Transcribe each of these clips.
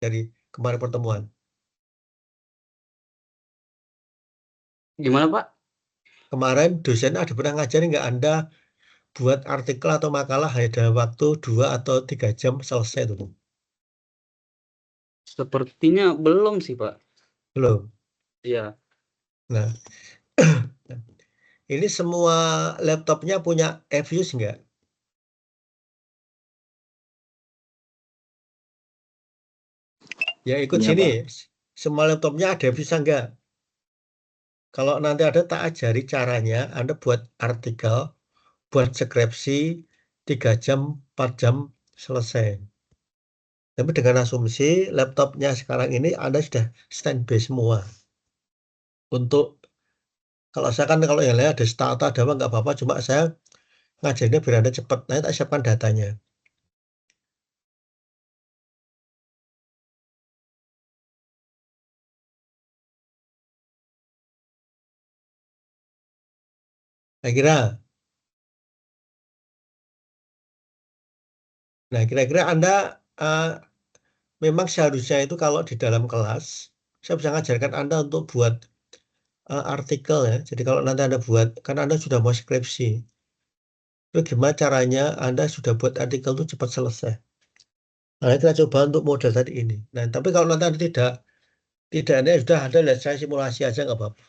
dari kemarin pertemuan? Gimana, Pak? Kemarin dosen ada pernah ngajarin nggak Anda buat artikel atau makalah hanya dalam waktu 2 atau 3 jam selesai itu? Sepertinya belum sih, Pak. Belum. Iya. Nah, ini semua laptopnya punya eFuse nggak? Ya ikut Iya, sini. Pak. Semua laptopnya ada eFuse nggak? Kalau nanti ada tak ajari caranya, Anda buat artikel, buat skripsi, 3 jam, 4 jam selesai. Tapi dengan asumsi laptopnya sekarang ini Anda sudah standby semua. Untuk, kalau saya kan kalau yang lain ada stata, ada apa, nggak apa-apa, cuma saya ngajarnya biar Anda cepat. Nanti tak siapkan datanya. Saya kira, nah kira-kira Anda eh, memang seharusnya itu kalau di dalam kelas, saya bisa ngajarkan Anda untuk buat artikel ya. Jadi kalau nanti Anda buat, kan Anda sudah mau skripsi, itu gimana caranya Anda sudah buat artikel itu cepat selesai. Nah, kita coba untuk model tadi ini. Nah, tapi kalau nanti Anda tidak ada, sudah ada, lihat saya simulasi aja nggak apa-apa.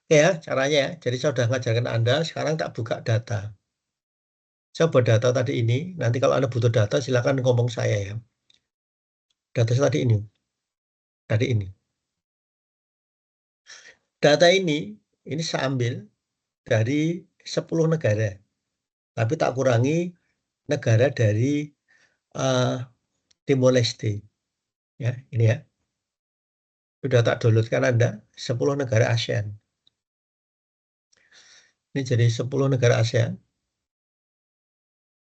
Oke ya, caranya ya. Jadi saya sudah ngajarkan Anda, sekarang tak buka data. Saya buat data tadi ini, nanti kalau Anda butuh data silakan ngomong saya ya. Data saya tadi ini. Data ini saya ambil dari 10 negara, tapi tak kurangi negara dari eh, Timor Leste. Ya, ini ya. Sudah tak downloadkan Anda 10 negara ASEAN. Ini jadi 10 negara ASEAN.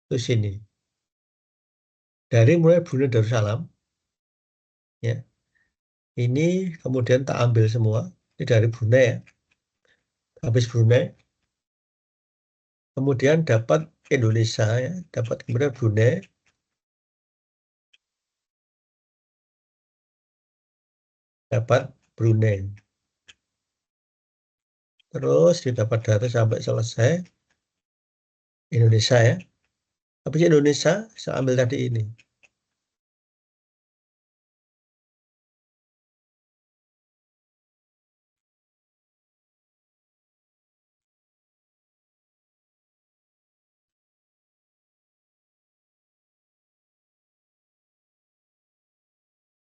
Terus sini. Dari mulai Brunei Darussalam, ya. Ini kemudian tak ambil semua. Ini dari Brunei ya. Habis Brunei, kemudian dapat Indonesia ya, dapat kemudian Brunei, dapat Brunei. Terus didapat data sampai selesai Indonesia ya. Habis Indonesia, saya ambil tadi ini.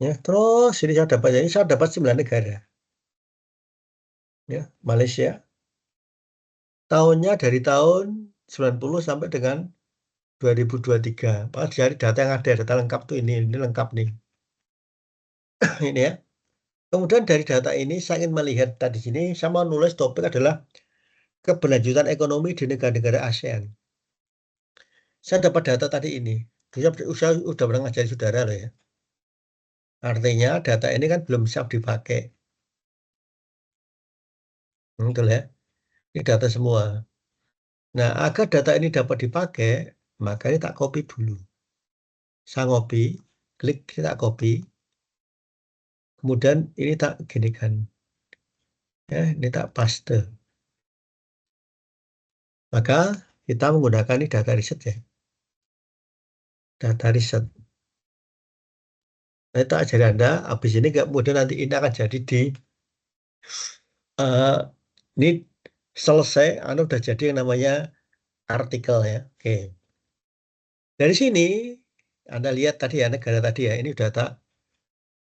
Ya, terus ini saya dapat 9 negara. Ya, Malaysia. Tahunnya dari tahun 90 sampai dengan 2023. Pak dari data yang ada, data lengkap tuh ini lengkap nih. Ini ya. Kemudian dari data ini saya ingin melihat tadi sini sama nulis topik adalah keberlanjutan ekonomi di negara-negara ASEAN. Saya dapat data tadi ini. Saya udah pernah ngajari saudara loh ya. Artinya data ini kan belum siap dipakai. Betul ya. Ini data semua. Nah, agar data ini dapat dipakai, maka ini tak copy dulu. Saya ngopi, klik, kita copy. Kemudian ini tak ginikan. Ya, ini tak paste. Maka kita menggunakan ini data riset ya. Data riset. Nah, itu ajari Anda, habis ini kemudian nanti ini akan jadi di eh, ini selesai, Anda udah jadi yang namanya artikel ya. Oke. Dari sini Anda lihat tadi ya negara tadi ya, ini udah tak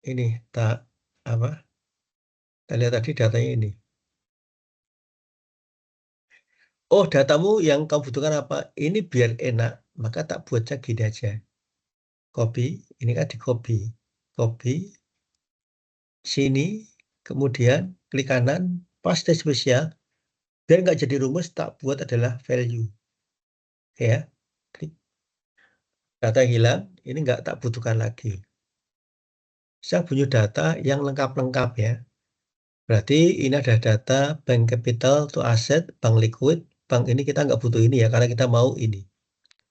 ini tak apa? Kita lihat tadi datanya ini. Oh, datamu yang kamu butuhkan apa? Ini biar enak, maka tak buatnya gini aja. Copy, ini kan di copy. Copy sini, kemudian klik kanan, paste spesial. Biar nggak jadi rumus, tak buat adalah value. Oke ya, klik. Data hilang, ini nggak tak butuhkan lagi. Saya punya data yang lengkap-lengkap ya. Berarti ini ada data bank capital to asset, bank liquid, bank ini kita nggak butuh ini ya, karena kita mau ini.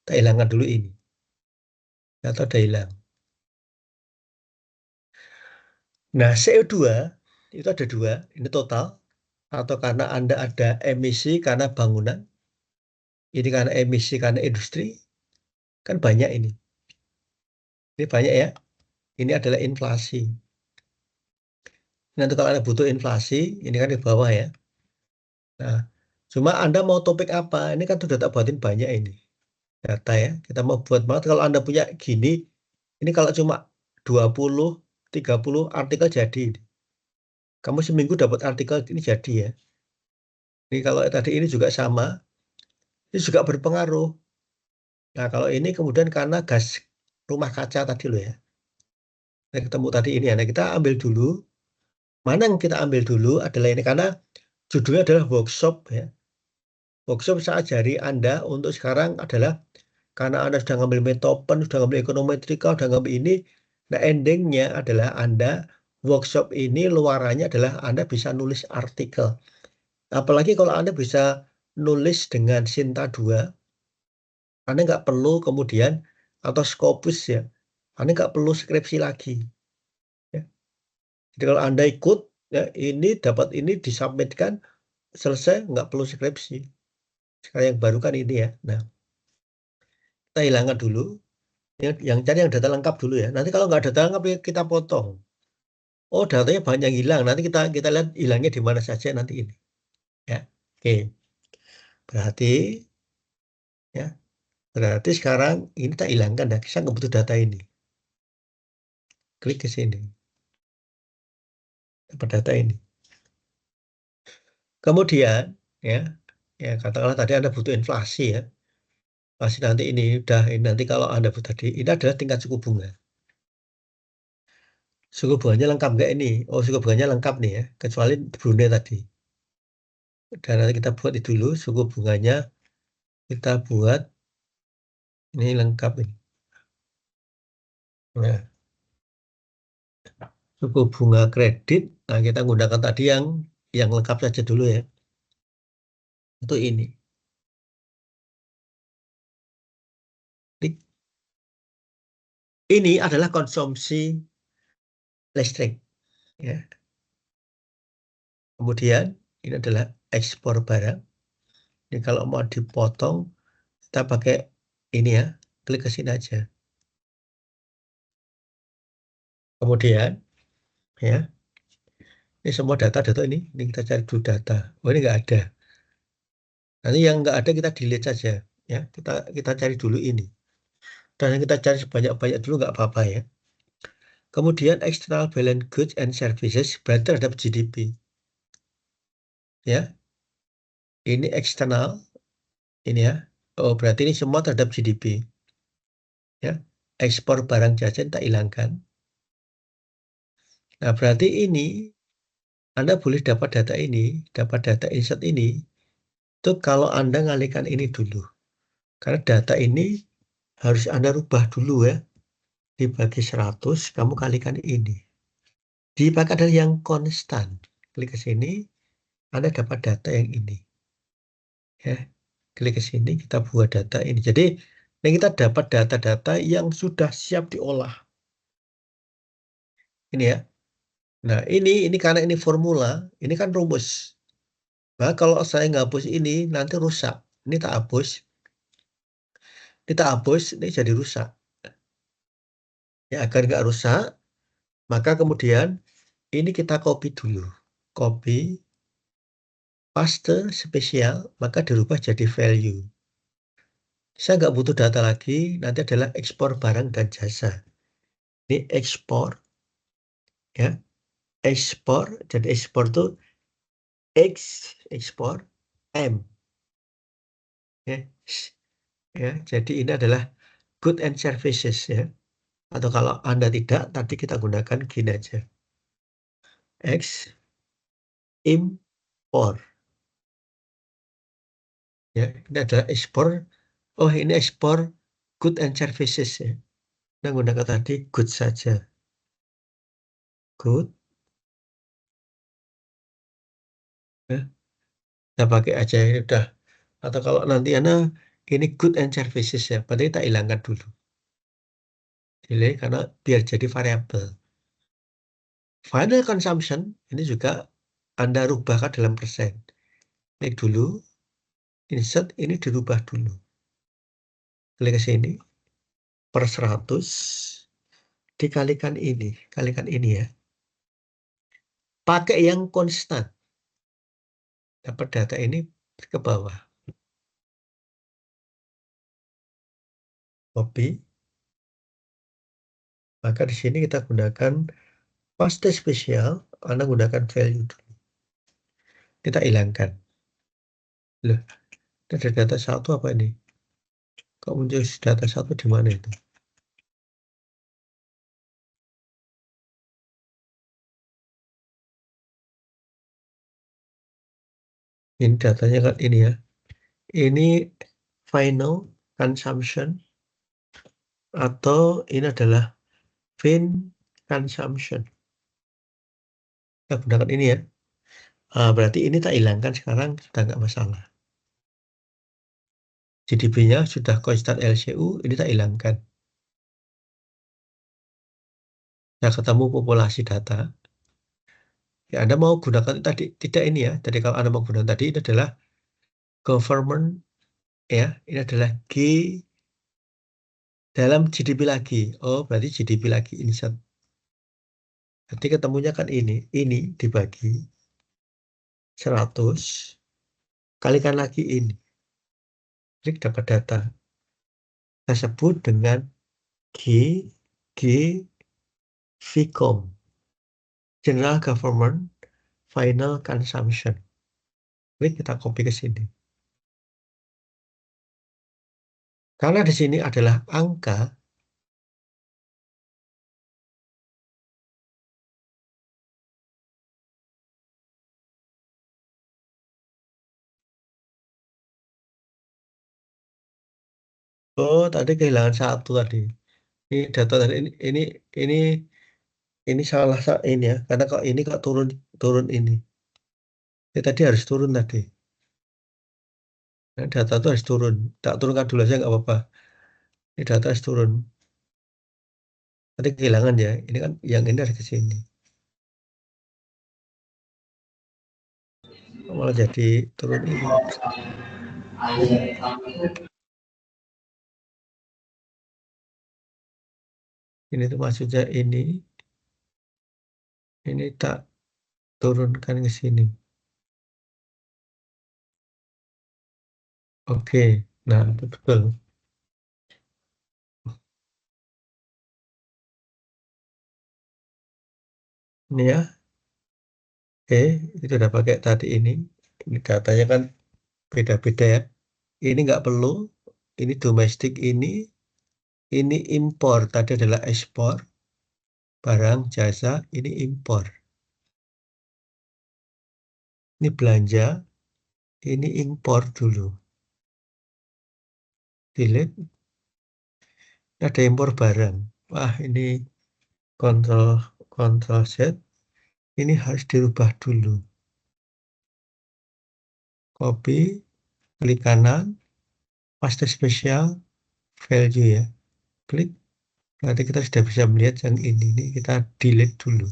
Kita hilangkan dulu ini. Data udah hilang. Nah, CO2 itu ada dua, ini total, atau karena Anda ada emisi karena bangunan, ini karena emisi karena industri, kan banyak ini. Ini banyak ya, ini adalah inflasi. Nanti kalau Anda butuh inflasi, ini kan di bawah ya. Nah, cuma Anda mau topik apa? Ini kan sudah tak buatin banyak ini. Data ya, kita mau buat banget. Kalau Anda punya gini, ini kalau cuma 20, 30 artikel jadi. Kamu seminggu dapat artikel ini jadi ya. Ini kalau tadi ini juga sama, ini juga berpengaruh. Nah, kalau ini kemudian karena gas rumah kaca tadi loh ya. Nah, ketemu tadi ini ya. Nah, kita ambil dulu. Mana yang kita ambil dulu adalah ini karena judulnya adalah workshop ya. Workshop saya ajari Anda untuk sekarang adalah karena Anda sudah ngambil metopen, sudah ngambil ekonometrika, sudah ngambil ini. Nah, endingnya adalah Anda workshop ini luarannya adalah Anda bisa nulis artikel. Apalagi kalau Anda bisa nulis dengan Sinta 2, Anda nggak perlu kemudian atau Scopus ya, Anda nggak perlu skripsi lagi. Ya. Jadi kalau Anda ikut, ya, ini dapat ini disubmitkan, selesai, nggak perlu skripsi. Sekarang yang baru kan ini ya. Nah, kita hilangkan dulu. Yang cari yang data lengkap dulu ya. Nanti kalau nggak data lengkap ya kita potong. Oh, datanya banyak yang hilang. Nanti kita lihat hilangnya di mana saja nanti ini. Ya, oke. Berarti ya, berarti sekarang ini kita hilangkan dah. Saya nggak butuh data ini. Klik ke sini. Dapat data ini. Kemudian ya, ya katakanlah tadi Anda butuh inflasi ya. Inflasi nanti ini udah ini nanti kalau Anda butuh tadi ini adalah tingkat suku bunga. Suku bunganya lengkap nggak ini? Oh, suku bunganya lengkap nih ya, kecuali Brunei tadi. Dan nanti kita buat itu dulu suku bunganya kita buat ini lengkap ini. Nah, suku bunga kredit. Nah, kita gunakan tadi yang lengkap saja dulu ya. Itu ini. Ini adalah konsumsi listrik ya. Kemudian ini adalah ekspor barang. Ini kalau mau dipotong kita pakai ini ya. Klik ke sini aja. Kemudian ya, ini semua data-data ini kita cari dulu data. Oh, ini nggak ada. Nanti yang nggak ada kita delete saja ya. Kita cari dulu ini. Dan yang kita cari sebanyak-banyak dulu nggak apa-apa ya. Kemudian external balance goods and services berarti terhadap GDP. Ya, ini eksternal ini ya. Oh, berarti ini semua terhadap GDP. Ya, ekspor barang jasa tak hilangkan. Nah, berarti ini Anda boleh dapat data ini, dapat data insert ini. Itu kalau Anda ngalihkan ini dulu. Karena data ini harus Anda rubah dulu ya. Dibagi 100, kamu kalikan ini. Dipakai adalah yang konstan. Klik ke sini, Anda dapat data yang ini. Ya, klik ke sini, kita buat data ini. Jadi, ini kita dapat data-data yang sudah siap diolah. Ini ya. Nah, ini karena ini formula, ini kan rumus. Nah, kalau saya nggak hapus ini, nanti rusak. Ini tak hapus. Kita hapus, ini jadi rusak. Ya, agar nggak rusak, maka kemudian ini kita copy dulu. Copy, paste spesial, maka dirubah jadi value. Saya nggak butuh data lagi, nanti adalah ekspor barang dan jasa. Ini ekspor, ya, ekspor, jadi ekspor itu X, ekspor, M, ya, ya, jadi ini adalah good and services, ya. Atau kalau Anda tidak, tadi kita gunakan gini aja. X, impor, ya, ini adalah ekspor. Oh, ini ekspor good and services, ya. Kita gunakan tadi good saja. Good, ya. Kita pakai aja ini udah. Atau kalau nanti Anda ini good and services ya, berarti kita hilangkan dulu. Delay karena biar jadi variabel. Final consumption ini juga Anda rubahkan dalam persen. Klik dulu, insert, ini dirubah dulu. Klik ke sini, per 100, dikalikan ini ya. Pakai yang konstan. Dapat data ini ke bawah. Copy. Maka di sini kita gunakan paste spesial, Anda gunakan value dulu. Kita hilangkan. Loh, ada data satu apa ini? Kok muncul data satu di mana itu? Ini datanya kan ini ya. Ini final consumption atau ini adalah fin consumption. Kita gunakan ini ya. Berarti ini tak hilangkan sekarang sudah nggak masalah. GDP-nya sudah konstan LCU, ini tak hilangkan. Nah, ketemu populasi data. Ya, Anda mau gunakan tadi, tidak ini ya. Jadi kalau Anda mau gunakan tadi, ini adalah government, ya. Ini adalah G dalam GDP lagi. Oh, berarti GDP lagi insert. Nanti ketemunya kan ini dibagi 100, kalikan lagi ini. Klik dapat data. Kita sebut dengan G, G, VCOM. General Government Final Consumption. Klik kita copy ke sini. Karena di sini adalah angka, oh tadi kehilangan satu tadi. Ini data dari ini ini salah ini ya. Karena kok ini kok turun ini. Ini tadi harus turun tadi. Nah, data itu harus turun. Tak turunkan dulu aja nggak apa-apa. Ini data harus turun. Tadi kehilangan ya. Ini kan yang ini harus ke sini. Malah jadi turun ini. Ini tuh maksudnya ini tak turunkan ke sini. Oke, nah itu betul. Ini ya, oke, itu udah pakai tadi ini. Ini datanya kan beda-beda ya. Ini nggak perlu, ini domestik ini impor. Tadi adalah ekspor, barang, jasa, ini impor. Ini belanja, ini impor dulu. Delete, ada impor barang. Wah, ini kontrol kontrol Z. Ini harus dirubah dulu. Copy, klik kanan, paste spesial, value ya. Klik, nanti kita sudah bisa melihat yang ini. Ini kita delete dulu.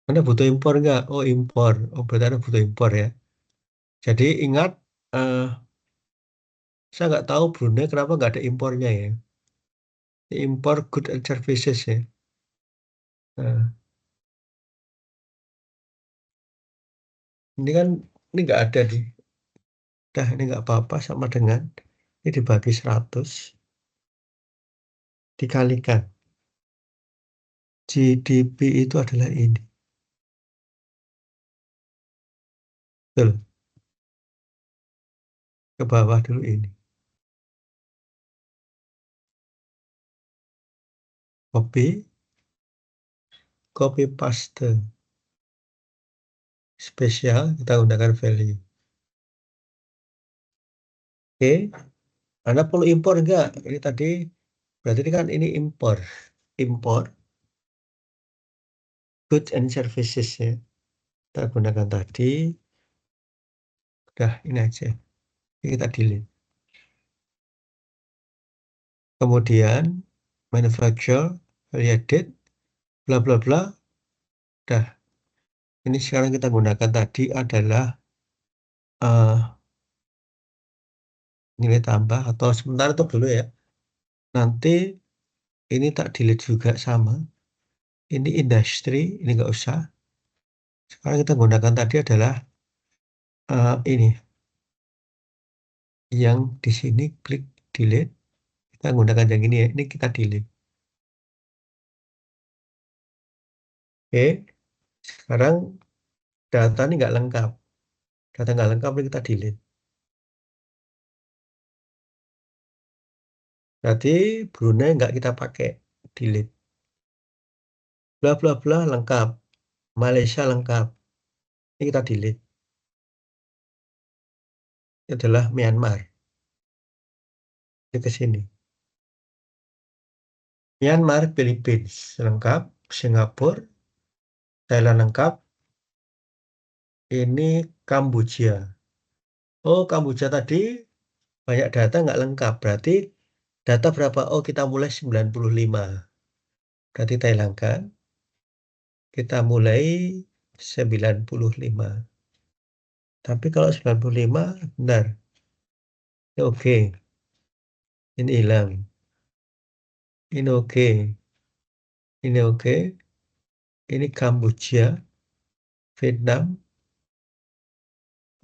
Anda butuh impor nggak? Oh impor. Oh berarti Anda butuh impor ya. Jadi ingat, eh, saya nggak tahu Brunei kenapa nggak ada impornya ya. Impor goods and services ya. Nah, ini kan ini nggak ada nih. Dah ini nggak apa-apa sama dengan ini dibagi 100 dikalikan. GDP itu adalah ini. Betul. Ke bawah dulu ini. Copy, copy paste. Spesial kita gunakan value. Oke, Anda perlu impor enggak? Ini tadi berarti ini kan ini impor. Impor goods and services ya. Kita gunakan tadi. Udah ini aja. Ini kita delete. kemudian manufacture, value added, bla bla bla. Dah, ini sekarang kita gunakan tadi adalah nilai tambah atau sementara itu dulu ya. Nanti ini tak delete juga sama. Ini industri, ini nggak usah. Sekarang kita gunakan tadi adalah ini. Yang di sini klik delete. Kita gunakan yang ini ya. Ini kita delete. Oke. Sekarang data ini nggak lengkap. Data nggak lengkap ini kita delete. Berarti Brunei nggak kita pakai. Delete. Bla bla bla lengkap. Malaysia lengkap. Ini kita delete. Ini adalah Myanmar. Ini ke sini. Myanmar, Philippines lengkap. Singapura, Thailand lengkap. Ini Kamboja. Oh, Kamboja tadi banyak data nggak lengkap. Berarti data berapa? Oh, kita mulai 95. Berarti Thailand kan? Kita mulai 95. Tapi kalau 95, benar. Ini oke. Ini hilang. Ini oke. Ini oke. Ini Kamboja, Vietnam.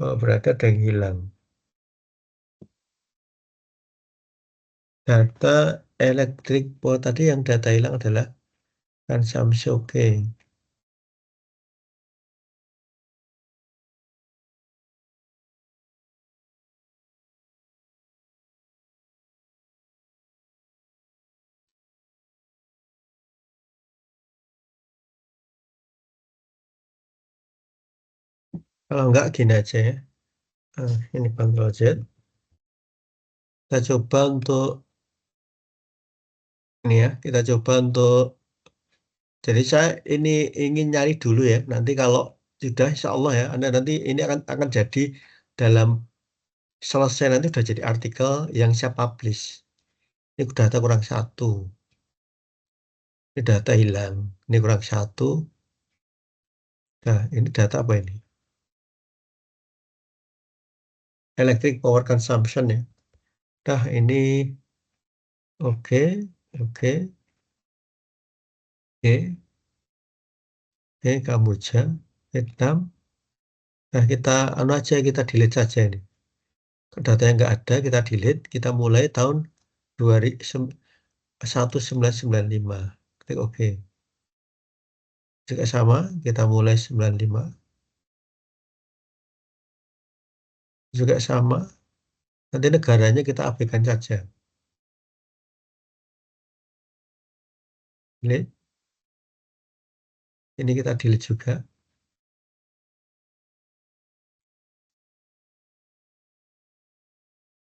Oh, berarti ada yang hilang. Data elektrik power tadi yang data hilang adalah konsumsi oke. Kalau enggak gini aja ya. Ini Ctrl Z. Kita coba untuk ini ya. Kita coba untuk jadi saya ini ingin nyari dulu ya. Nanti kalau sudah insya Allah ya, Anda nanti ini akan jadi dalam selesai nanti udah jadi artikel yang saya publish. Ini data kurang satu. Ini data hilang. Ini kurang satu. Nah, ini data apa ini? Electric power consumption ya. Nah, ini oke, oke, oke, oke, Kamboja, Vietnam. Nah, kita anu aja kita delete saja ini. Data yang nggak ada kita delete. Kita mulai tahun 1995. Klik OK. Juga sama, kita mulai 95. Juga sama. Nanti negaranya kita abaikan saja. Delete. Ini kita delete juga.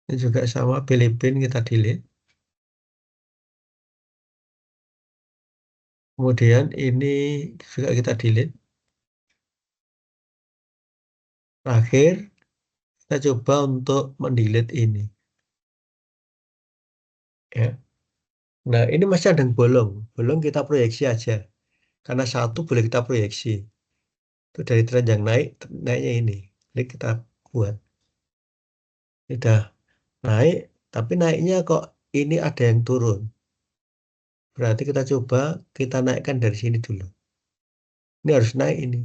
Ini juga sama, Filipina kita delete. Kemudian ini juga kita delete. Terakhir, kita coba untuk mendelete ini. Ya. Nah, ini masih ada yang bolong. Bolong kita proyeksi aja. Karena satu boleh kita proyeksi. Itu dari tren yang naik, naiknya ini. Ini kita buat. Ini udah naik, tapi naiknya kok ini ada yang turun. Berarti kita coba, kita naikkan dari sini dulu. Ini harus naik ini.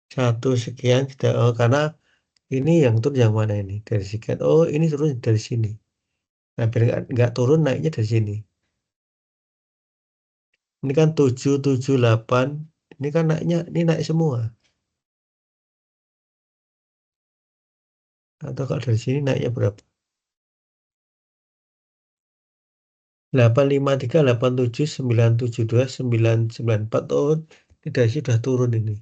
Satu sekian, karena ini yang turun yang mana ini? Dari sekian. Oh, ini turun dari sini. Nah, biar nggak turun, naiknya dari sini. Ini kan 7, 7, 8. Ini kan naiknya, ini naik semua. Atau kalau dari sini naiknya berapa? 853, 87, 972, 994. Oh, ini dari sini sudah turun ini.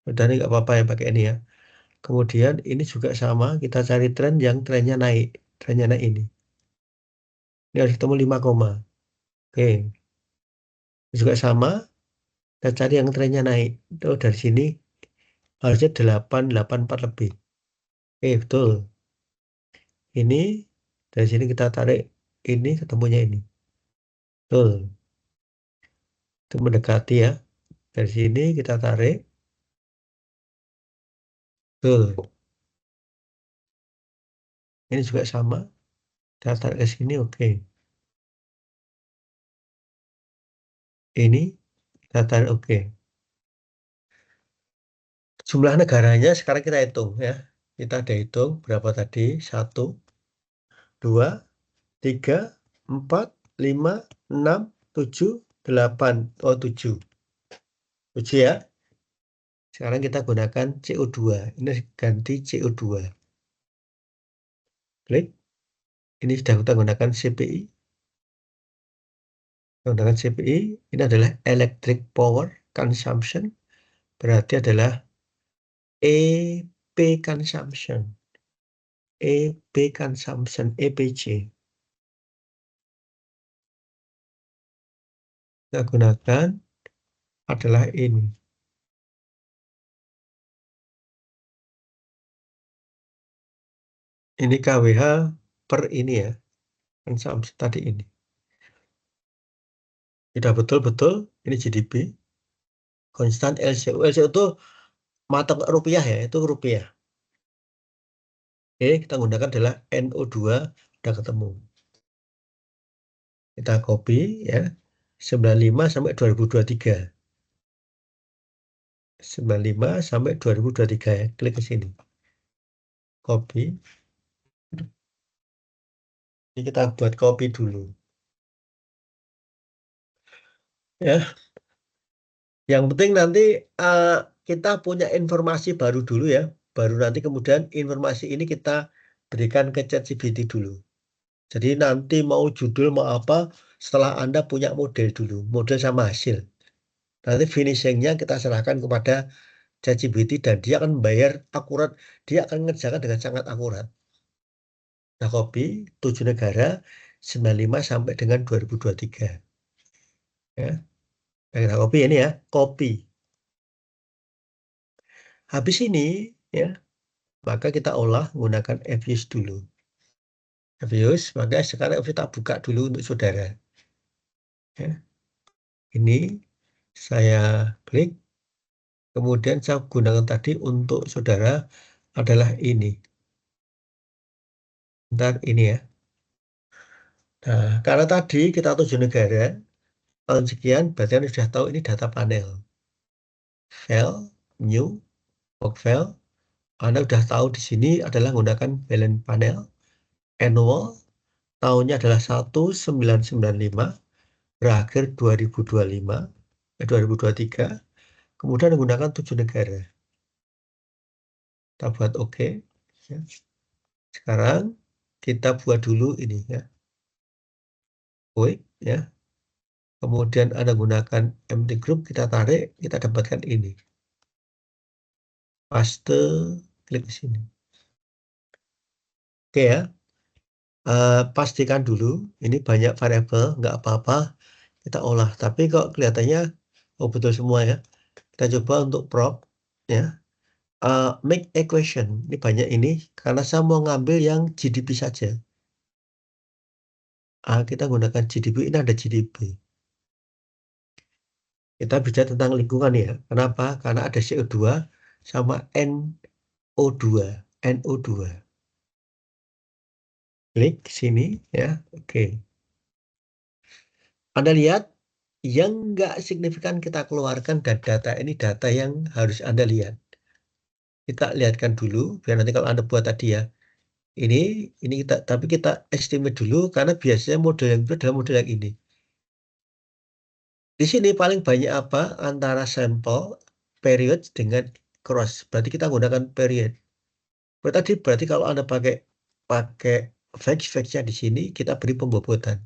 Udah ini nggak apa-apa ya pakai ini ya. Kemudian ini juga sama, kita cari tren yang trennya naik. Trennya naik ini. Ini harus ketemu 5 koma. Oke. Ini juga sama, kita cari yang trennya naik. Oh, dari sini harusnya 8, 84 lebih. Betul. Ini, dari sini kita tarik ini, ketemunya ini. Betul. Itu mendekati ya. Dari sini kita tarik. Betul. Ini juga sama. Kita tarik ke sini, oke. Ini, kita tarik, oke. Jumlah negaranya sekarang kita hitung ya. Kita ada hitung berapa tadi? 1, 2, 3, 4, 5, 6, 7, 8. Oh, 7. 7 ya. Sekarang kita gunakan CO2. Ini ganti CO2. Klik. Ini sudah kita gunakan CPI. Menggunakan CPI, ini adalah electric power consumption. Berarti adalah EP consumption. EP consumption, EPC. Kita gunakan adalah ini. Ini KWH per ini ya. Konsumsi tadi ini. Tidak betul-betul, ini GDP. Konstan LCO. LCO itu mata rupiah ya, itu rupiah. Oke, kita gunakan adalah NO2, udah ketemu. Kita copy ya, 95 sampai 2023. 95 sampai 2023 ya, klik ke sini. Copy. Ini kita buat copy dulu. Ya, yang penting nanti kita punya informasi baru dulu ya. Baru nanti kemudian informasi ini kita berikan ke ChatGPT dulu. Jadi nanti mau judul mau apa, setelah Anda punya model dulu, model sama hasil. Nanti finishingnya kita serahkan kepada ChatGPT dan dia akan membayar akurat, dia akan mengerjakan dengan sangat akurat. Nah, copy 7 negara 95 sampai dengan 2023. Ya. Nah, kita copy ini ya, copy. Habis ini ya, maka kita olah menggunakan Fuse dulu. Fuse, maka sekarang kita buka dulu untuk saudara. Ya. Ini saya klik. Kemudian saya gunakan tadi untuk saudara adalah ini. Ntar ini ya. Nah, karena tadi kita 7 negara, tahun sekian, berarti Anda sudah tahu ini data panel. File, new, work file. Anda sudah tahu di sini adalah menggunakan balance panel, annual, tahunnya adalah 1995, berakhir 2025, 2023, kemudian menggunakan 7 negara. Kita buat OK. Ya. Sekarang kita buat dulu ini ya. Quick ya. Kemudian Anda gunakan empty group, kita tarik, kita dapatkan ini. Paste, klik di sini. Oke ya. Pastikan dulu, ini banyak variabel, nggak apa-apa, kita olah. Tapi kok kelihatannya, oh betul semua ya. Kita coba untuk prop, ya. Make equation, ini banyak ini, karena saya mau ngambil yang GDP saja. Kita gunakan GDP, ini ada GDP. Kita bicara tentang lingkungan ya. Kenapa? Karena ada CO2 sama NO2. NO2. Klik sini ya. Oke. Anda lihat yang nggak signifikan kita keluarkan dan data ini data yang harus Anda lihat. Kita lihatkan dulu biar nanti kalau Anda buat tadi ya. Ini kita tapi kita estimate dulu karena biasanya model yang itu adalah model yang ini. Di sini paling banyak apa? Antara sampel period dengan cross. Berarti kita gunakan period. Berarti kalau Anda pakai facts-nya di sini kita beri pembobotan.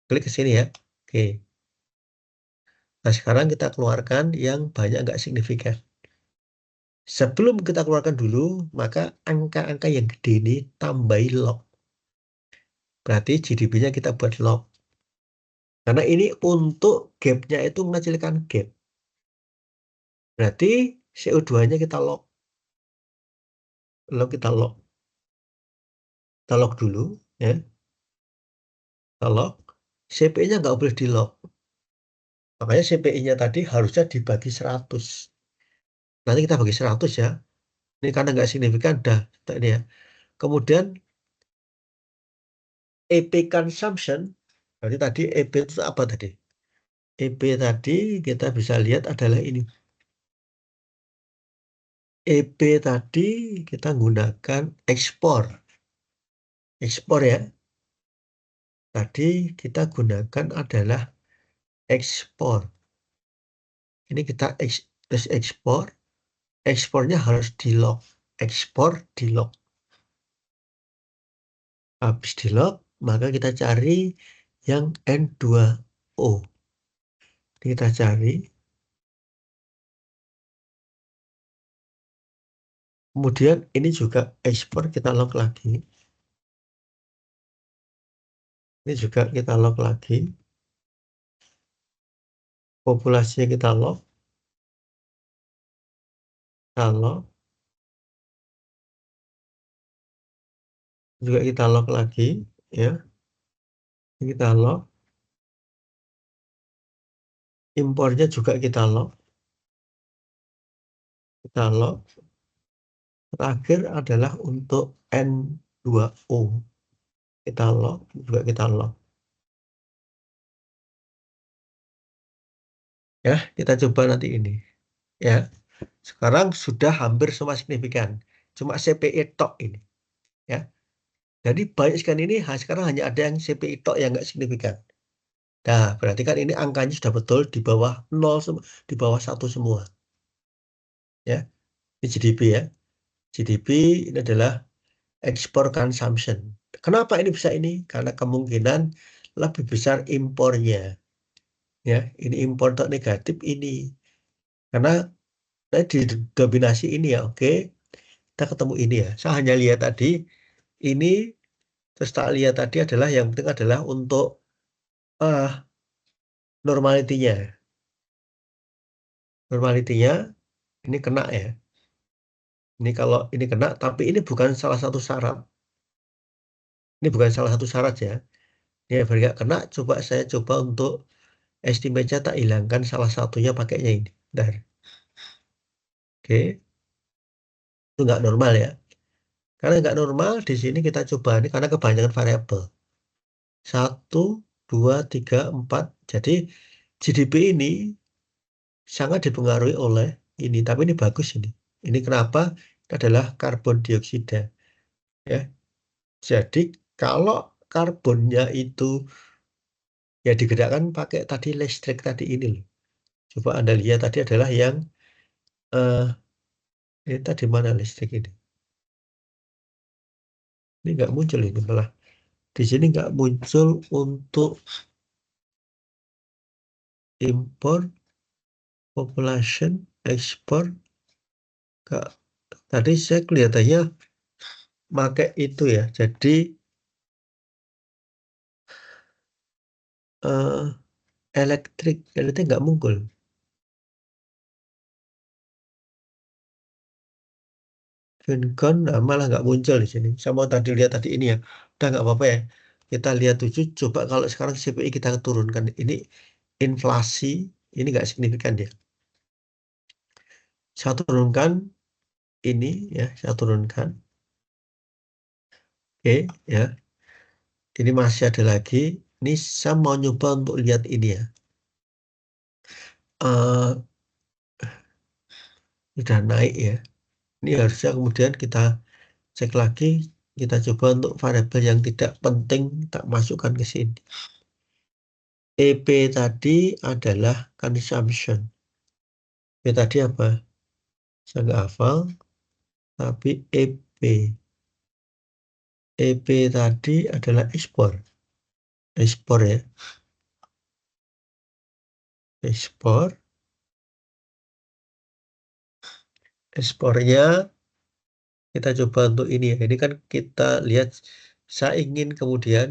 Klik ke sini ya. Oke. Nah, sekarang kita keluarkan yang banyak nggak signifikan. Sebelum kita keluarkan dulu, maka angka-angka yang gede ini tambahi log. Berarti GDP-nya kita buat log. Karena ini untuk gap-nya itu mengecilkan gap. Berarti CO2-nya kita log. Lalu kita log. Kita lock dulu, ya. Kita lock. CPI-nya nggak boleh di lock. Makanya CPI-nya tadi harusnya dibagi 100. Nanti kita bagi 100 ya. Ini karena nggak signifikan, dah. Ini ya. Kemudian EP consumption, berarti tadi EP itu apa tadi? EP tadi kita bisa lihat adalah ini. EP tadi kita gunakan ekspor. Ekspor ya. Tadi kita gunakan adalah ekspor. Ini kita tes ekspor. Ekspornya harus di lock. Ekspor di lock. Habis di lock, maka kita cari yang N2O. Kita cari. Kemudian ini juga ekspor, kita lock lagi. Ini juga kita lock lagi. Populasinya kita lock. Kita lock. Juga kita lock lagi. Ya. Kita lock. Impornya juga kita lock. Kita lock. Terakhir adalah untuk N2O. Kita lock. Juga kita lock. Ya, kita coba nanti ini. Ya. Sekarang sudah hampir semua signifikan. Cuma CPI tok ini. Ya. Jadi banyak sekali ini sekarang hanya ada yang CPI tok yang nggak signifikan. Nah, berarti kan ini angkanya sudah betul di bawah 0, di bawah 1 semua. Ya, ini GDP ya. GDP ini adalah export consumption. Kenapa ini bisa ini? Karena kemungkinan lebih besar impornya. Ya, ini impor tok negatif ini. Karena didominasi ini ya, oke. Kita ketemu ini ya. Saya hanya lihat tadi ini, terus tak lihat tadi adalah yang penting adalah untuk uh, normalitinya. Normalitinya ini kena ya. Ini kalau ini kena, tapi ini bukan salah satu syarat. Ini bukan salah satu syarat ya. Ini yang nggak kena, coba saya coba untuk estimate-nya tak hilangkan salah satunya pakainya ini. Bentar. Oke, itu nggak normal ya. Karena nggak normal, di sini kita coba ini karena kebanyakan variabel. 1, 2, 3, 4. Jadi GDP ini sangat dipengaruhi oleh ini, tapi ini bagus ini. Ini kenapa? Ini adalah karbon dioksida. Ya. Jadi kalau karbonnya itu ya digerakkan pakai tadi listrik tadi ini loh. Coba Anda lihat tadi adalah yang eh ini tadi mana listrik ini? Ini nggak muncul ini malah. Di sini nggak muncul untuk impor, population, ekspor. Nggak. Tadi saya kelihatannya pakai itu ya. Jadi eh elektrik nggak muncul. Vincon malah nggak muncul di sini. Saya mau tadi lihat tadi ini ya. Udah nggak apa-apa ya. Kita lihat 7. Coba kalau sekarang CPI kita turunkan. Ini inflasi. Ini nggak signifikan dia. Saya turunkan ini ya. Saya turunkan. Oke ya. Ini masih ada lagi. Ini saya mau nyoba untuk lihat ini ya. Eh Udah naik ya. Ini harusnya kemudian kita cek lagi. Kita coba untuk variabel yang tidak penting. Tak masukkan ke sini. EP tadi adalah consumption. EP tadi apa? Saya nggak hafal. Tapi EP. EP tadi adalah ekspor. Ekspor ya. Ekspor. Ekspornya kita coba untuk ini ya. Ini kan kita lihat. Saya ingin kemudian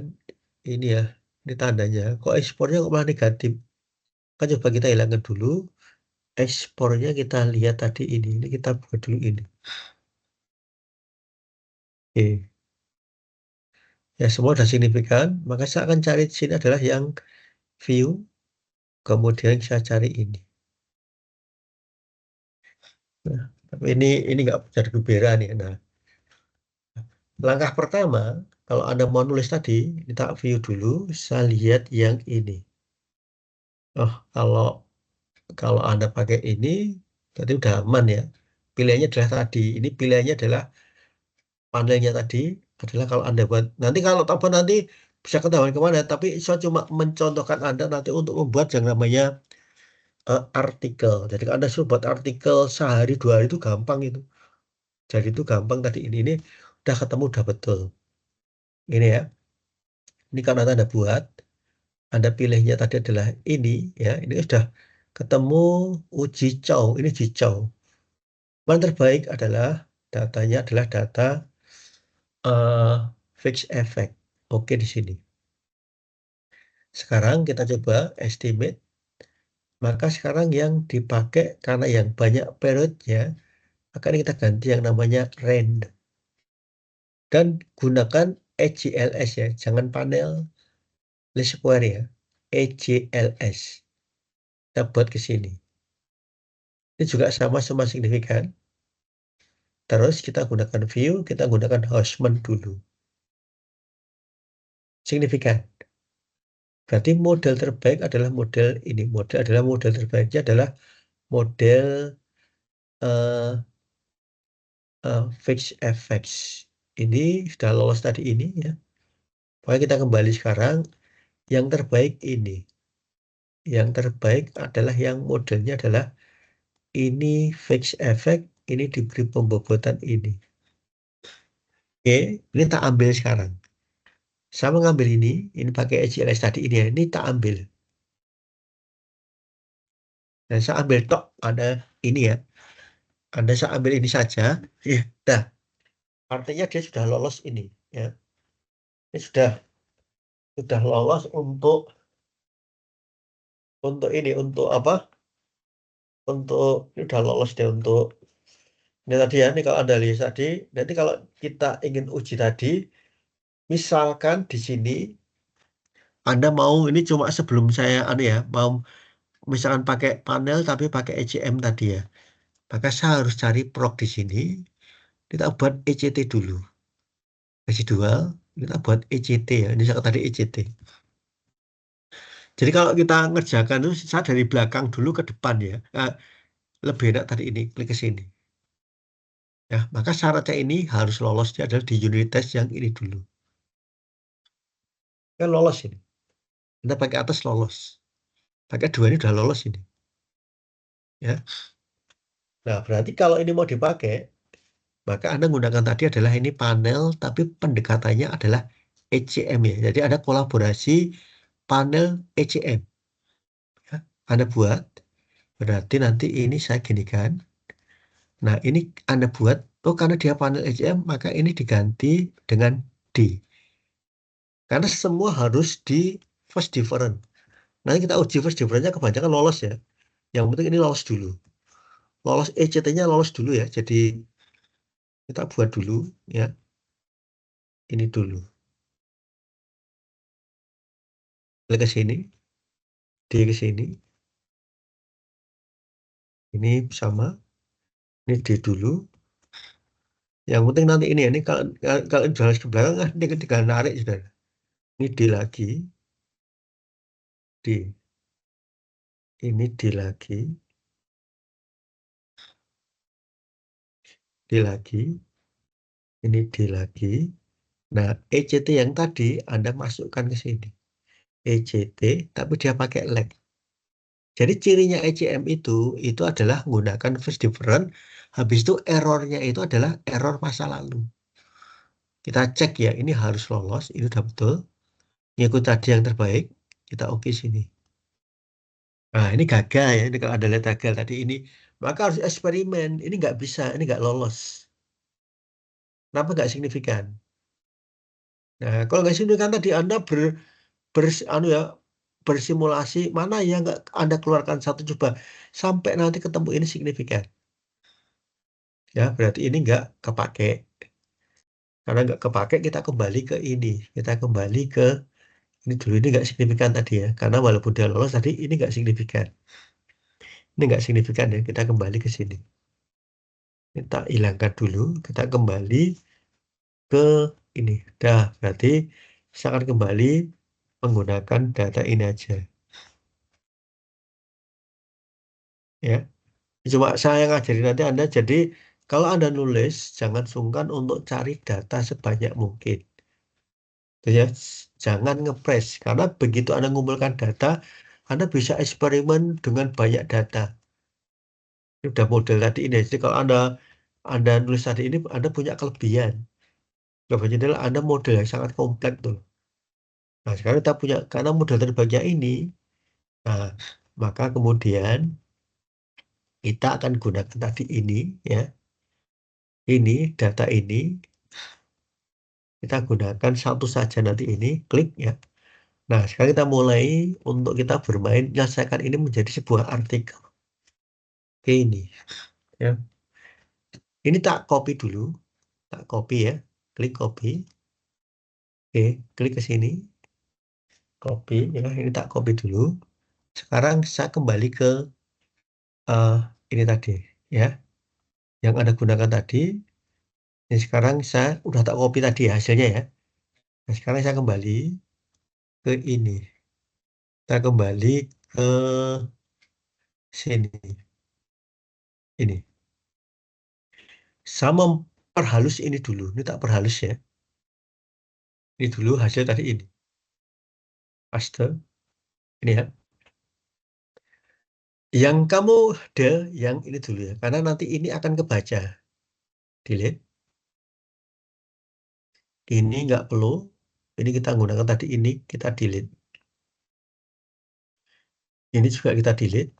ini ya. Ini tandanya. Kok ekspornya kok malah negatif? Kan coba kita hilangkan dulu. Ekspornya kita lihat tadi ini. Ini kita buat dulu ini. Oke. Ya, semua sudah signifikan. Maka saya akan cari di sini adalah yang view. Kemudian saya cari ini. Nah, tapi ini nggak jadi berbeda nih. Nah, langkah pertama, kalau Anda mau nulis tadi, kita view dulu. Saya lihat yang ini. Oh, kalau Anda pakai ini, berarti udah aman ya. Pilihannya adalah tadi. Ini pilihannya adalah panelnya tadi adalah kalau Anda buat. Nanti kalau tambah nanti bisa ketahuan kemana. Tapi saya cuma mencontohkan Anda nanti untuk membuat yang namanya artikel. Jadi kalau Anda suruh buat artikel sehari 2 hari itu gampang itu. Jadi itu gampang tadi ini udah ketemu udah betul. Ini ya. Ini kalau nanti Anda buat, Anda pilihnya tadi adalah ini ya. Ini sudah ketemu uji cow. Ini jicau. Yang terbaik adalah datanya adalah data fixed effect. Oke di sini. Sekarang kita coba estimate. Maka sekarang yang dipakai karena yang banyak periodnya, akan kita ganti yang namanya rand. Dan gunakan EGLS ya, jangan panel least square ya. EGLS. Kita buat ke sini. Ini juga sama-sama signifikan. Terus kita gunakan view, kita gunakan Houseman dulu. Signifikan. Berarti model terbaik adalah model ini. Model terbaiknya adalah model fixed effects. Ini sudah lolos tadi ini ya. Pokoknya kita kembali sekarang. Yang terbaik ini. Yang terbaik adalah yang modelnya adalah ini fixed effect. Ini diberi pembobotan ini. Oke, ini tak ambil sekarang. Saya mengambil ini pakai HLS tadi ini ya. Ini tak ambil. Dan saya ambil tok ada ini ya. Anda saya ambil ini saja. Ya, dah. Artinya dia sudah lolos ini ya. Ini sudah lolos untuk ini untuk apa? Untuk ini sudah lolos deh untuk ini tadi ya. Ini kalau Anda lihat tadi, nanti kalau kita ingin uji tadi, misalkan di sini Anda mau ini cuma sebelum saya ya, mau misalkan pakai panel tapi pakai ECM tadi ya. Maka saya harus cari proc di sini. Kita buat ECT dulu. Residual, kita buat ECT ya. Ini saya tadi ECT. Jadi kalau kita ngerjakan itu saya dari belakang dulu ke depan ya. Lebih enak tadi ini, klik ke sini. Ya, maka syaratnya ini harus lolosnya adalah di unit test yang ini dulu. Kan lolos ini. Kita pakai atas lolos. Pakai 2 ini udah lolos ini. Ya. Nah, berarti kalau ini mau dipakai, maka Anda menggunakan tadi adalah ini panel, tapi pendekatannya adalah ECM ya. Jadi ada kolaborasi panel ECM. Ya. Anda buat, berarti nanti ini saya ginikan. Nah, ini Anda buat, oh karena dia panel ECM, maka ini diganti dengan D. Karena semua harus di first different. Nanti kita uji first difference-nya kebanyakan lolos ya. Yang penting ini lolos dulu. Lolos ECT-nya lolos dulu ya. Jadi kita buat dulu ya. Ini dulu. Klik ke sini. D ke sini. Ini sama. Ini D dulu. Yang penting nanti ini ya. Ini kalau jalan ke belakang, ini tinggal narik sudah. Ini D lagi. D. Ini D lagi. D lagi. Ini D lagi. Nah, ECT yang tadi Anda masukkan ke sini. ECT, tapi dia pakai lag. Jadi cirinya ECM itu adalah menggunakan first different. Habis itu errornya itu adalah error masa lalu. Kita cek ya, ini harus lolos, ini udah betul. Ngikut tadi yang terbaik, kita oke sini. Nah, ini gagal ya, ini kalau ada lihat gagal tadi ini. Maka harus eksperimen, ini nggak bisa, ini nggak lolos. Kenapa nggak signifikan? Nah, kalau nggak signifikan tadi Anda anu ya, bersimulasi mana yang nggak Anda keluarkan satu coba sampai nanti ketemu ini signifikan. Ya, berarti ini nggak kepake. Karena nggak kepake, kita kembali ke ini. Kita kembali ke ini dulu. Ini nggak signifikan tadi ya. Karena walaupun dia lolos tadi, ini nggak signifikan. Ini nggak signifikan ya. Kita kembali ke sini. Kita hilangkan dulu. Kita kembali ke ini. Dah, berarti saya akan kembali menggunakan data ini aja. Ya. Cuma saya ngajarin nanti Anda. Jadi, kalau Anda nulis, jangan sungkan untuk cari data sebanyak mungkin. Ya, jangan ngepres karena begitu Anda mengumpulkan data, Anda bisa eksperimen dengan banyak data. Ini udah model tadi ini. Jadi kalau Anda nulis tadi ini, Anda punya kelebihan. Kelebihannya adalah Anda model yang sangat kompleks tuh. Nah, sekarang kita punya karena model terbanyak ini, nah, maka kemudian kita akan gunakan tadi ini ya. Ini data ini kita gunakan satu saja nanti ini, klik ya. Nah, sekarang kita mulai untuk kita bermain menyelesaikan ini menjadi sebuah artikel. Oke, ini ya. Ini tak copy dulu, tak copy ya. Klik copy. Oke, klik ke sini, copy ya. Ini tak copy dulu. Sekarang saya kembali ke eh, ini tadi ya, yang Anda gunakan tadi. Ini sekarang saya udah tak copy tadi ya, hasilnya ya. Nah, sekarang saya kembali ke ini. Saya kembali ke sini. Ini. Saya memperhalus ini dulu. Ini tak perhalus ya. Ini dulu hasil tadi ini. Paste. Ini ya. Yang kamu yang ini dulu ya. Karena nanti ini akan kebaca. Delete. Ini nggak perlu. Ini kita gunakan tadi ini. Kita delete. Ini juga kita delete.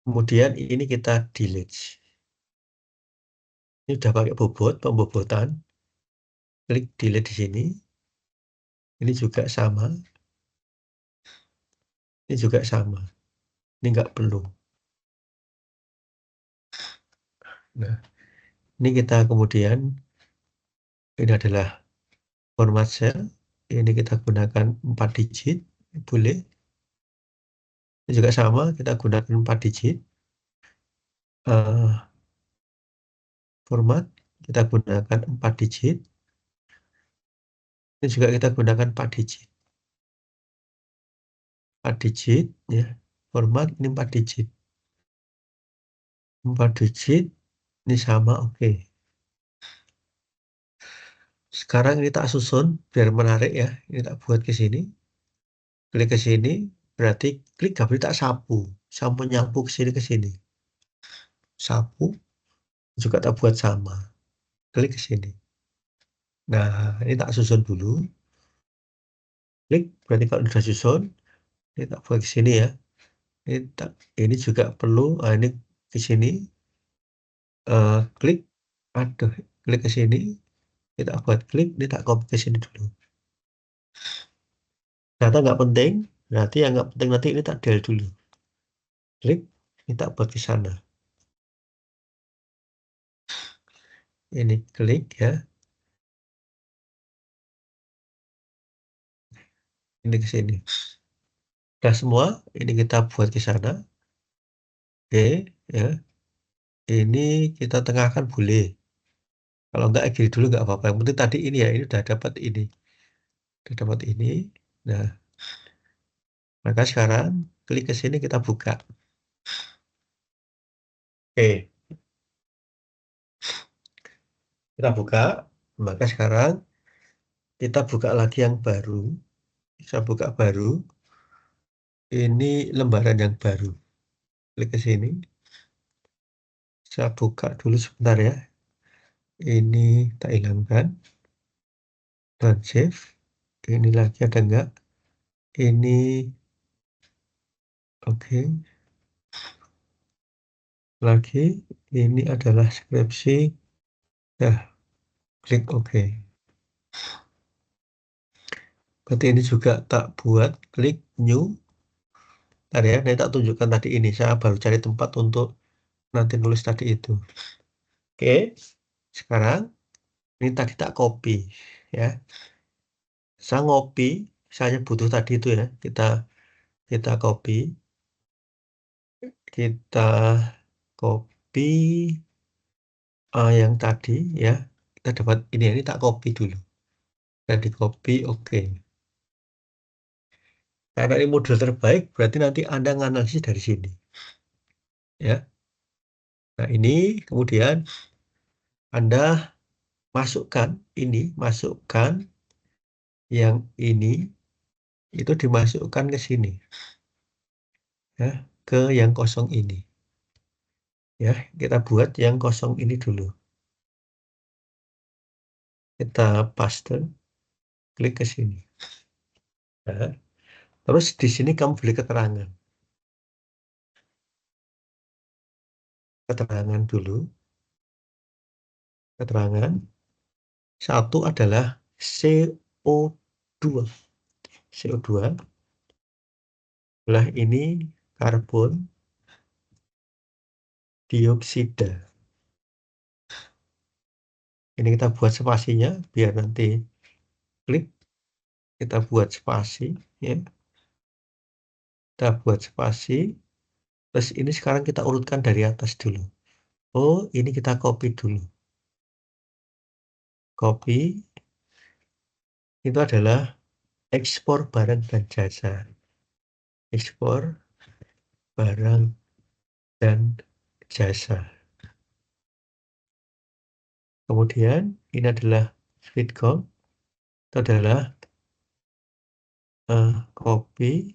Kemudian ini kita delete. Ini udah pakai bobot, pembobotan. Klik delete di sini. Ini juga sama. Ini juga sama. Ini nggak perlu. Nah, ini kita kemudian, ini adalah format cell. Ini kita gunakan 4 digit. Boleh. Ini juga sama, kita gunakan 4 digit. Format, kita gunakan 4 digit. Ini juga kita gunakan 4 digit. 4 digit, ya. Format, ini 4 digit. 4 digit, ini sama, oke. Sekarang ini tak susun, biar menarik ya. Ini tak buat ke sini. Klik ke sini, berarti klik garis tak sapu. Sapu nyapu ke sini ke sini. Sapu, juga tak buat sama. Klik ke sini. Nah, ini tak susun dulu. Klik, berarti kalau sudah susun, ini tak buat ke sini ya. Ini juga perlu, ini ke sini. Klik, aduh, klik ke sini. Kita buat klik, ini tak copy ke sini dulu. Data nggak penting, berarti yang nggak penting nanti ini tak delete dulu. Klik, ini tak buat ke sana. Ini klik ya. Ini ke sini. Sudah semua, ini kita buat ke sana. Oke, ya. Ini kita tengahkan boleh. Kalau nggak gini dulu nggak apa-apa. Yang penting tadi ini ya, ini udah dapat ini. Udah dapat ini. Nah, maka sekarang klik ke sini kita buka. Oke, kita buka. Maka sekarang kita buka lagi yang baru. Saya buka baru. Ini lembaran yang baru. Klik ke sini. Saya buka dulu sebentar ya. Ini tak hilangkan. Dan save. Ini lagi ada enggak? Ini oke. Lagi ini adalah skripsi. Nah, klik oke. Berarti ini juga tak buat. Klik new. Tadi ya, nanti tak tunjukkan tadi ini. Saya baru cari tempat untuk nanti nulis tadi itu. Oke. Sekarang ini tadi tak copy ya. Saya ngopi, saya butuh tadi itu ya. Kita copy, kita copy yang tadi ya. Kita dapat ini tak copy dulu. Dan di copy, oke. Karena ini model terbaik, berarti nanti Anda menganalisis dari sini. Ya. Nah, ini kemudian Anda masukkan yang ini itu dimasukkan ke sini. Ya, ke yang kosong ini. Ya, kita buat yang kosong ini dulu. Kita paste, klik ke sini. Nah, terus di sini kamu beri keterangan. Keterangan dulu. Keterangan. Satu adalah CO2. CO2. Sebelah ini karbon dioksida. Ini kita buat spasinya biar nanti klik. Kita buat spasi. Ya. Kita buat spasi. Terus ini sekarang kita urutkan dari atas dulu. Oh, ini kita copy dulu. Copy. Itu adalah ekspor barang dan jasa. Ekspor barang dan jasa. Kemudian ini adalah feedcom. Itu adalah copy.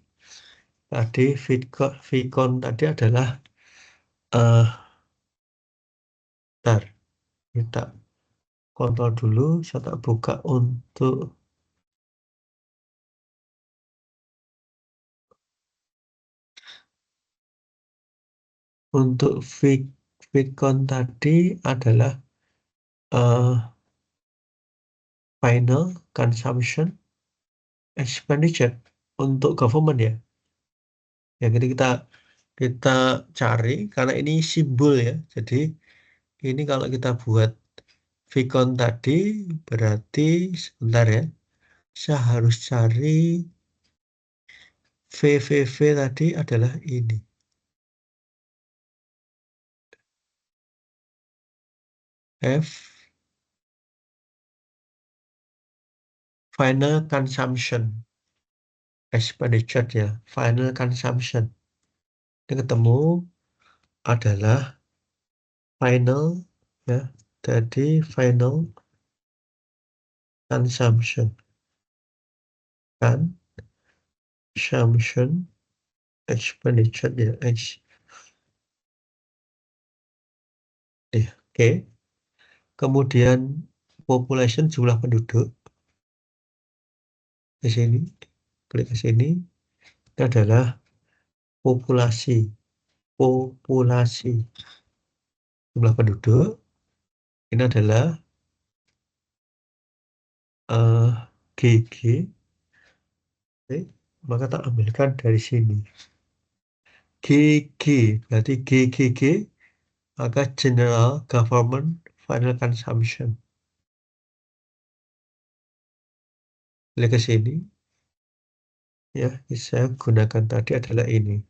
Tadi feedcom tadi adalah bentar. Kita kontrol dulu. Saya tak buka untuk feedcom tadi adalah final consumption expenditure untuk government ya. Ya, jadi kita cari karena ini simbol ya. Jadi ini kalau kita buat Vicon tadi berarti sebentar ya. Saya harus cari VVV tadi adalah ini. F final consumption expenditure ya. Final consumption. Ini ketemu adalah final ya. Jadi final consumption consumption expenditure ya. Oke. Kemudian population jumlah penduduk di sini, klik ke sini. Ini adalah populasi jumlah penduduk. Ini adalah GG. Oke, maka tak ambilkan dari sini. GG berarti GGG maka General Government Final Consumption. Klik ke sini. Ya, saya gunakan tadi adalah ini.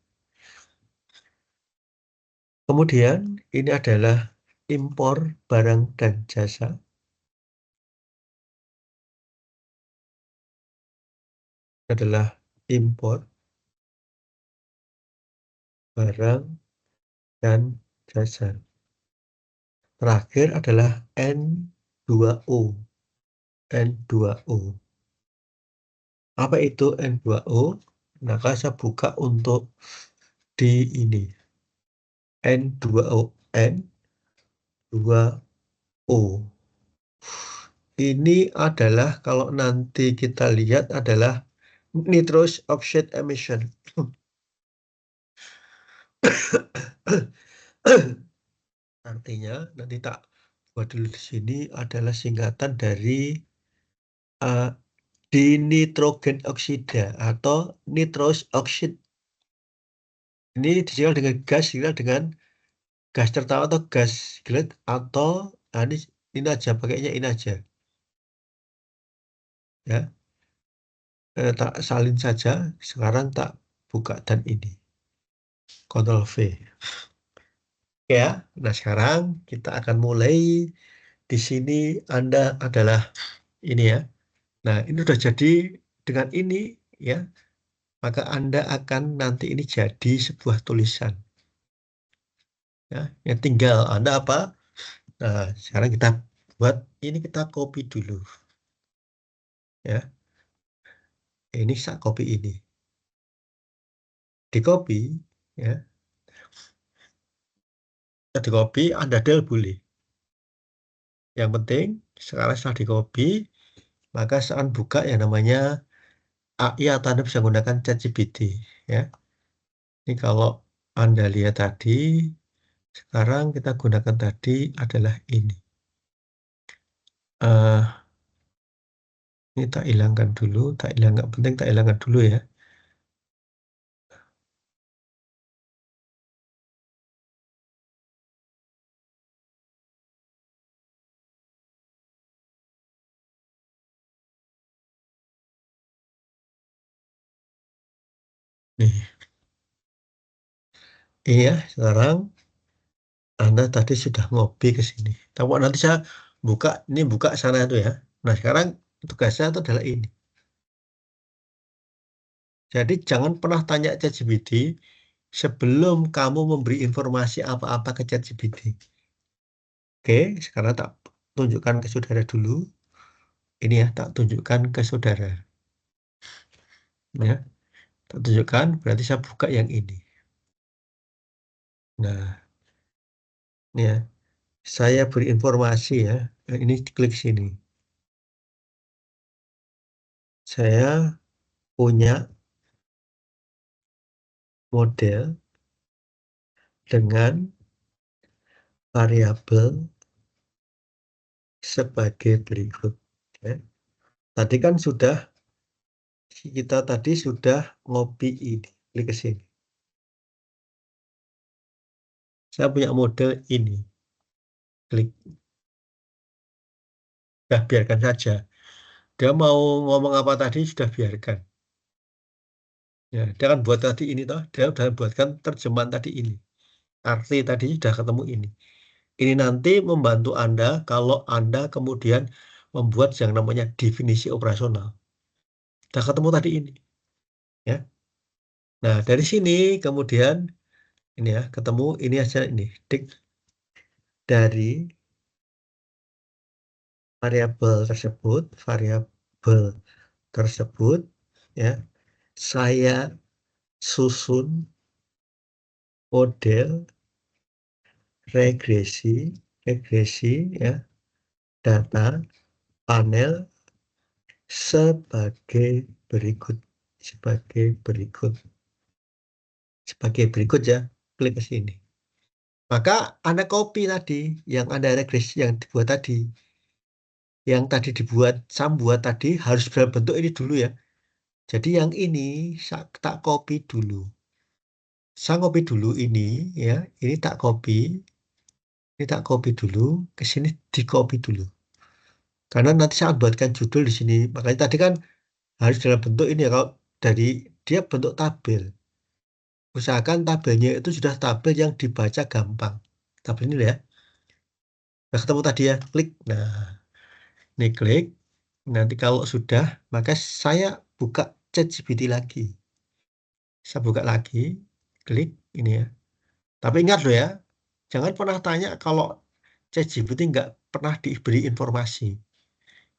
Kemudian ini adalah impor barang dan jasa. Adalah impor barang dan jasa. Terakhir adalah N2O. N2O. Apa itu N2O? Maka saya buka untuk di ini. N2O. N2O. Ini adalah kalau nanti kita lihat adalah nitrous oxide emission. Artinya nanti tak buat dulu di sini adalah singkatan dari dinitrogen oksida atau nitrous oxide. Ini disingkat dengan gas, disingkat dengan gas tertawa atau gas gilet atau ini Ini aja, pakainya ini aja. Ya, tak salin saja. Sekarang tak buka dan ini. Ctrl V. Oke ya. Nah, sekarang kita akan mulai. Di sini Anda adalah ini ya. Nah, ini sudah jadi dengan ini ya. Maka Anda akan nanti ini jadi sebuah tulisan. Ya, yang tinggal Anda apa? Nah, sekarang kita buat ini, kita copy dulu. Ya, ini saya copy ini. Di copy ya. Di copy, Anda del boleh. Yang penting sekarang setelah di copy, maka saat buka yang namanya AI atau Anda bisa menggunakan ChatGPT ya. Ini kalau Anda lihat tadi, sekarang kita gunakan tadi adalah ini. Ini tak hilangkan dulu, tak hilangkan, penting tak hilangkan dulu ya. Nih, iya sekarang Anda tadi sudah ngopi ke sini. Tapi nanti saya buka, ini buka sana itu ya. Nah sekarang tugasnya itu adalah ini. Jadi jangan pernah tanya ChatGPT sebelum kamu memberi informasi apa-apa ke ChatGPT. Oke, sekarang tak tunjukkan ke saudara dulu. Ini ya, tak tunjukkan ke saudara. Ya, tak tunjukkan, berarti saya buka yang ini. Nah, ini ya, saya beri informasi ya. Ini klik sini. Saya punya model dengan variabel sebagai berikut. Ya. Tadi kan kita tadi sudah ngopi ini. Klik ke sini. Saya punya model ini. Klik. Nah, biarkan saja. Dia mau ngomong apa tadi sudah biarkan. Ya, dia kan buat tadi ini toh. Dia sudah buatkan terjemahan tadi ini. Arti tadi sudah ketemu ini. Ini nanti membantu Anda kalau Anda kemudian membuat yang namanya definisi operasional. Sudah ketemu tadi ini. Ya. Nah, dari sini kemudian ini ya, ketemu ini aja ini. Dik dari variabel tersebut ya, saya susun model regresi ya, data panel sebagai berikut sebagai berikut ya, klik ke sini. Maka Anda copy tadi yang Anda regresi yang dibuat tadi, yang tadi dibuat buat tadi harus dalam bentuk ini dulu ya. Jadi yang ini saya tak copy dulu. Saya copy dulu ini ya, ini tak copy dulu, ke sini di copy dulu. Karena nanti saya buatkan judul di sini. Makanya tadi kan harus dalam bentuk ini ya, kalau dari dia bentuk tabel. Usahakan tabelnya itu sudah tabel yang dibaca gampang. Tabel ini ya. Nah, ketemu tadi ya, klik. Nah, ini klik. Nanti kalau sudah, maka saya buka ChatGPT lagi. Saya buka lagi, klik ini ya. Tapi ingat loh ya, jangan pernah tanya kalau ChatGPT nggak pernah diberi informasi.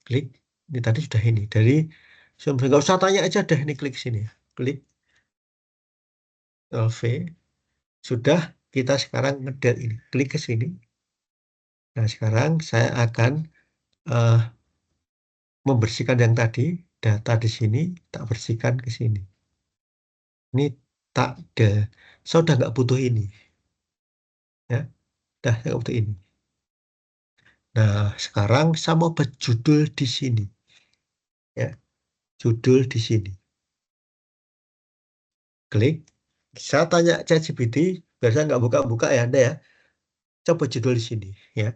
Klik, ini tadi sudah ini. Dari sumber, nggak usah tanya aja deh, ini klik sini ya. Klik V. Sudah, kita sekarang ngedel ini. Klik ke sini. Nah, sekarang saya akan eh, membersihkan yang tadi, data di sini, tak bersihkan ke sini. Ini tak de. Saya udah nggak butuh ini. Ya, dah nggak butuh ini. Nah, sekarang saya mau berjudul di sini. Ya, judul di sini. Klik. Saya tanya ChatGPT, biasanya nggak buka-buka ya Anda ya. Coba judul di sini. Ya,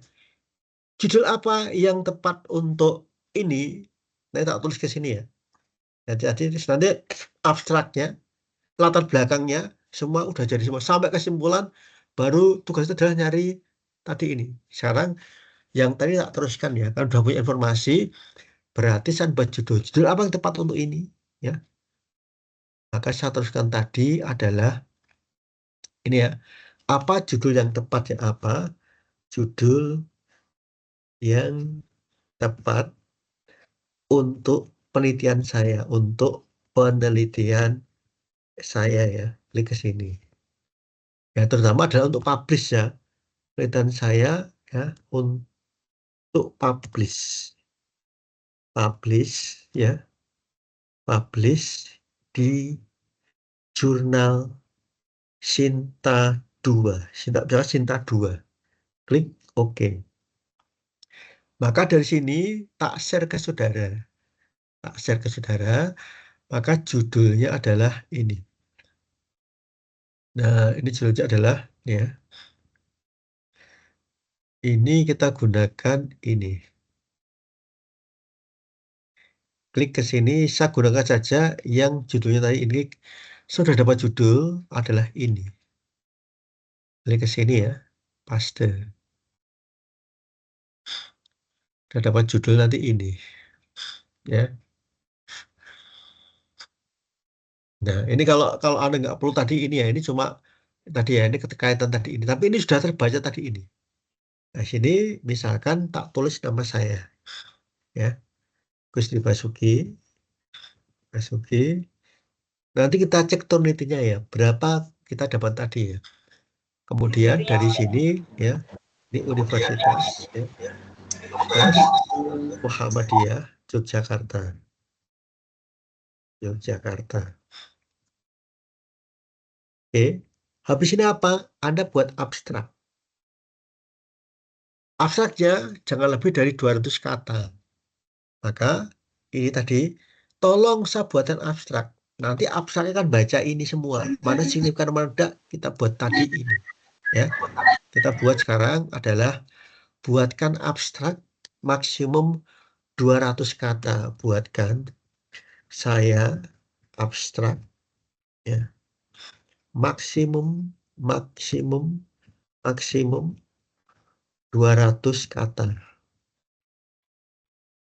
Judul apa yang tepat untuk ini? Nanti tak tulis ke sini ya. Jadi nanti abstraknya, latar belakangnya, semua udah jadi semua. Sampai kesimpulan, baru tugas itu adalah nyari tadi ini. Sekarang yang tadi tak teruskan ya, kan udah punya informasi, berarti saya buat judul. Judul apa yang tepat untuk ini? Ya, maka saya teruskan tadi adalah ini ya. Apa judul yang tepat ya? Apa judul yang tepat untuk penelitian saya, untuk penelitian saya ya, klik ke sini. Ya, terutama adalah untuk publish ya, penelitian saya ya, untuk publish ya, publish di jurnal Sinta 2, Sinta 2. Klik OK. Maka dari sini tak share ke saudara. Tak share ke saudara, maka judulnya adalah ini. Nah, ini judulnya adalah ya. Ini kita gunakan ini. Klik ke sini, saya gunakan saja yang judulnya tadi ini. Sudah dapat judul adalah ini. Klik ke sini ya, paste. Sudah dapat judul nanti ini. Ya. Nah, ini kalau Anda nggak perlu tadi ini ya, ini cuma tadi ya, ini keterkaitan tadi ini. Tapi ini sudah terbaca tadi ini. Nah, sini misalkan tak tulis nama saya. Ya, Gusti Basuki. Basuki. Nanti kita cek turnitinnya ya, berapa kita dapat tadi ya. Kemudian dari sini ya, ini universitas ya, Universitas Muhammadiyah Yogyakarta. Yogyakarta. Oke. Habis ini apa? Anda buat abstrak. Abstraknya jangan lebih dari 200 kata. Maka ini tadi, tolong saya buatkan abstrak. Nanti abstraknya kan baca ini semua. Mana signifikan, mana tidak, kita buat tadi ini. Ya, kita buat sekarang adalah buatkan abstrak maksimum 200 kata. Buatkan saya abstrak ya. Maksimum 200 kata.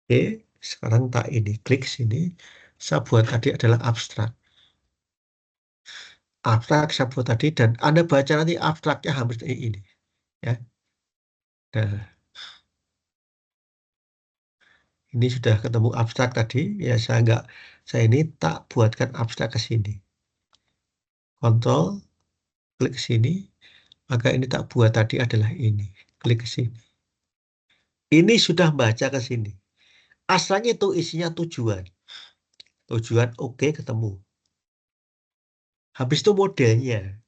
Oke, sekarang tak ini klik sini. Saya buat tadi adalah abstrak. Abstrak saya buat tadi dan Anda baca nanti abstraknya hampir seperti ini ya. Nah, ini sudah ketemu abstrak tadi ya, saya ini tak buatkan abstrak ke sini. Kontrol, klik ke sini, maka ini tak buat tadi adalah ini. Klik ke sini. Ini sudah baca ke sini. Asalnya itu isinya tujuan. Tujuan oke, ketemu. Habis itu modelnya.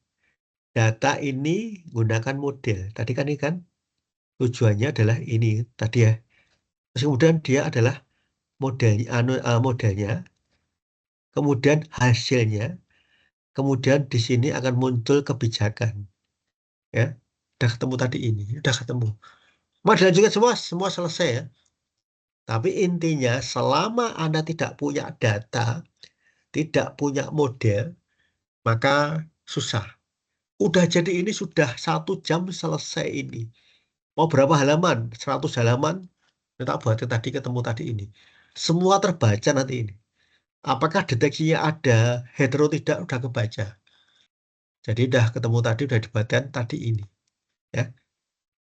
Data ini gunakan model. Tadi kan ini kan tujuannya adalah ini tadi ya. Terus kemudian dia adalah modelnya, kemudian hasilnya, kemudian di sini akan muncul kebijakan. Ya, udah ketemu tadi ini, udah ketemu. Model juga semua selesai ya. Tapi intinya selama Anda tidak punya data, tidak punya model, maka susah. Udah jadi ini sudah 1 jam selesai ini. Mau berapa halaman? 100 halaman. Kita buat tadi ketemu tadi ini. Semua terbaca nanti ini. Apakah deteksinya ada, hetero tidak, udah kebaca. Jadi udah ketemu tadi, udah dibuatkan tadi ini. Ya.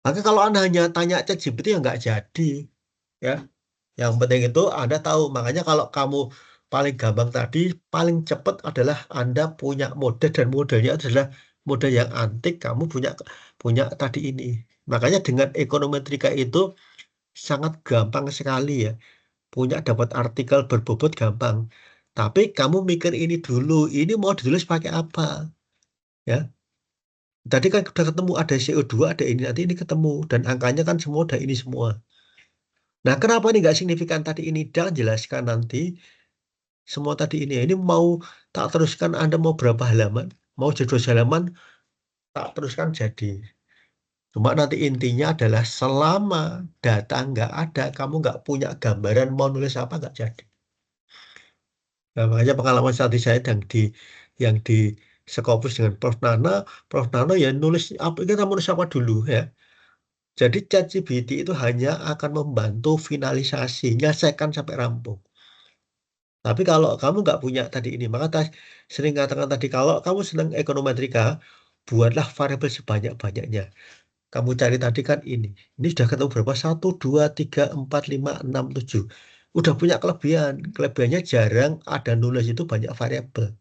Maka kalau Anda hanya tanya ChatGPT ya nggak jadi. Ya. Yang penting itu Anda tahu. Makanya kalau kamu paling gampang tadi, paling cepat adalah Anda punya model dan modelnya adalah model yang antik. Kamu punya tadi ini. Makanya dengan ekonometrika itu sangat gampang sekali ya. Punya dapat artikel berbobot gampang. Tapi kamu mikir ini dulu. Ini mau ditulis pakai apa? Ya. Tadi kan udah ketemu ada CO2, ada ini. Nanti ini ketemu. Dan angkanya kan semua udah ini semua. Nah, kenapa ini nggak signifikan tadi ini? Dan jelaskan nanti semua tadi ini. Ini mau tak teruskan Anda mau berapa halaman? Mau jadi 2 halaman, tak teruskan jadi. Cuma nanti intinya adalah selama data nggak ada, kamu nggak punya gambaran mau nulis apa nggak jadi. Nah, makanya pengalaman saat saya yang di Scopus dengan Prof. Nana ya nulis apa kita nulis apa dulu ya. Jadi ChatGPT itu hanya akan membantu finalisasi, nyelesaikan sampai rampung. Tapi kalau kamu nggak punya tadi ini, maka sering katakan tadi kalau kamu senang ekonometrika, buatlah variabel sebanyak-banyaknya. Kamu cari tadi kan ini. Ini sudah ketemu berapa? Satu, dua, tiga, empat, lima, enam, tujuh. Udah punya kelebihan. Kelebihannya jarang ada nulis itu banyak variabel.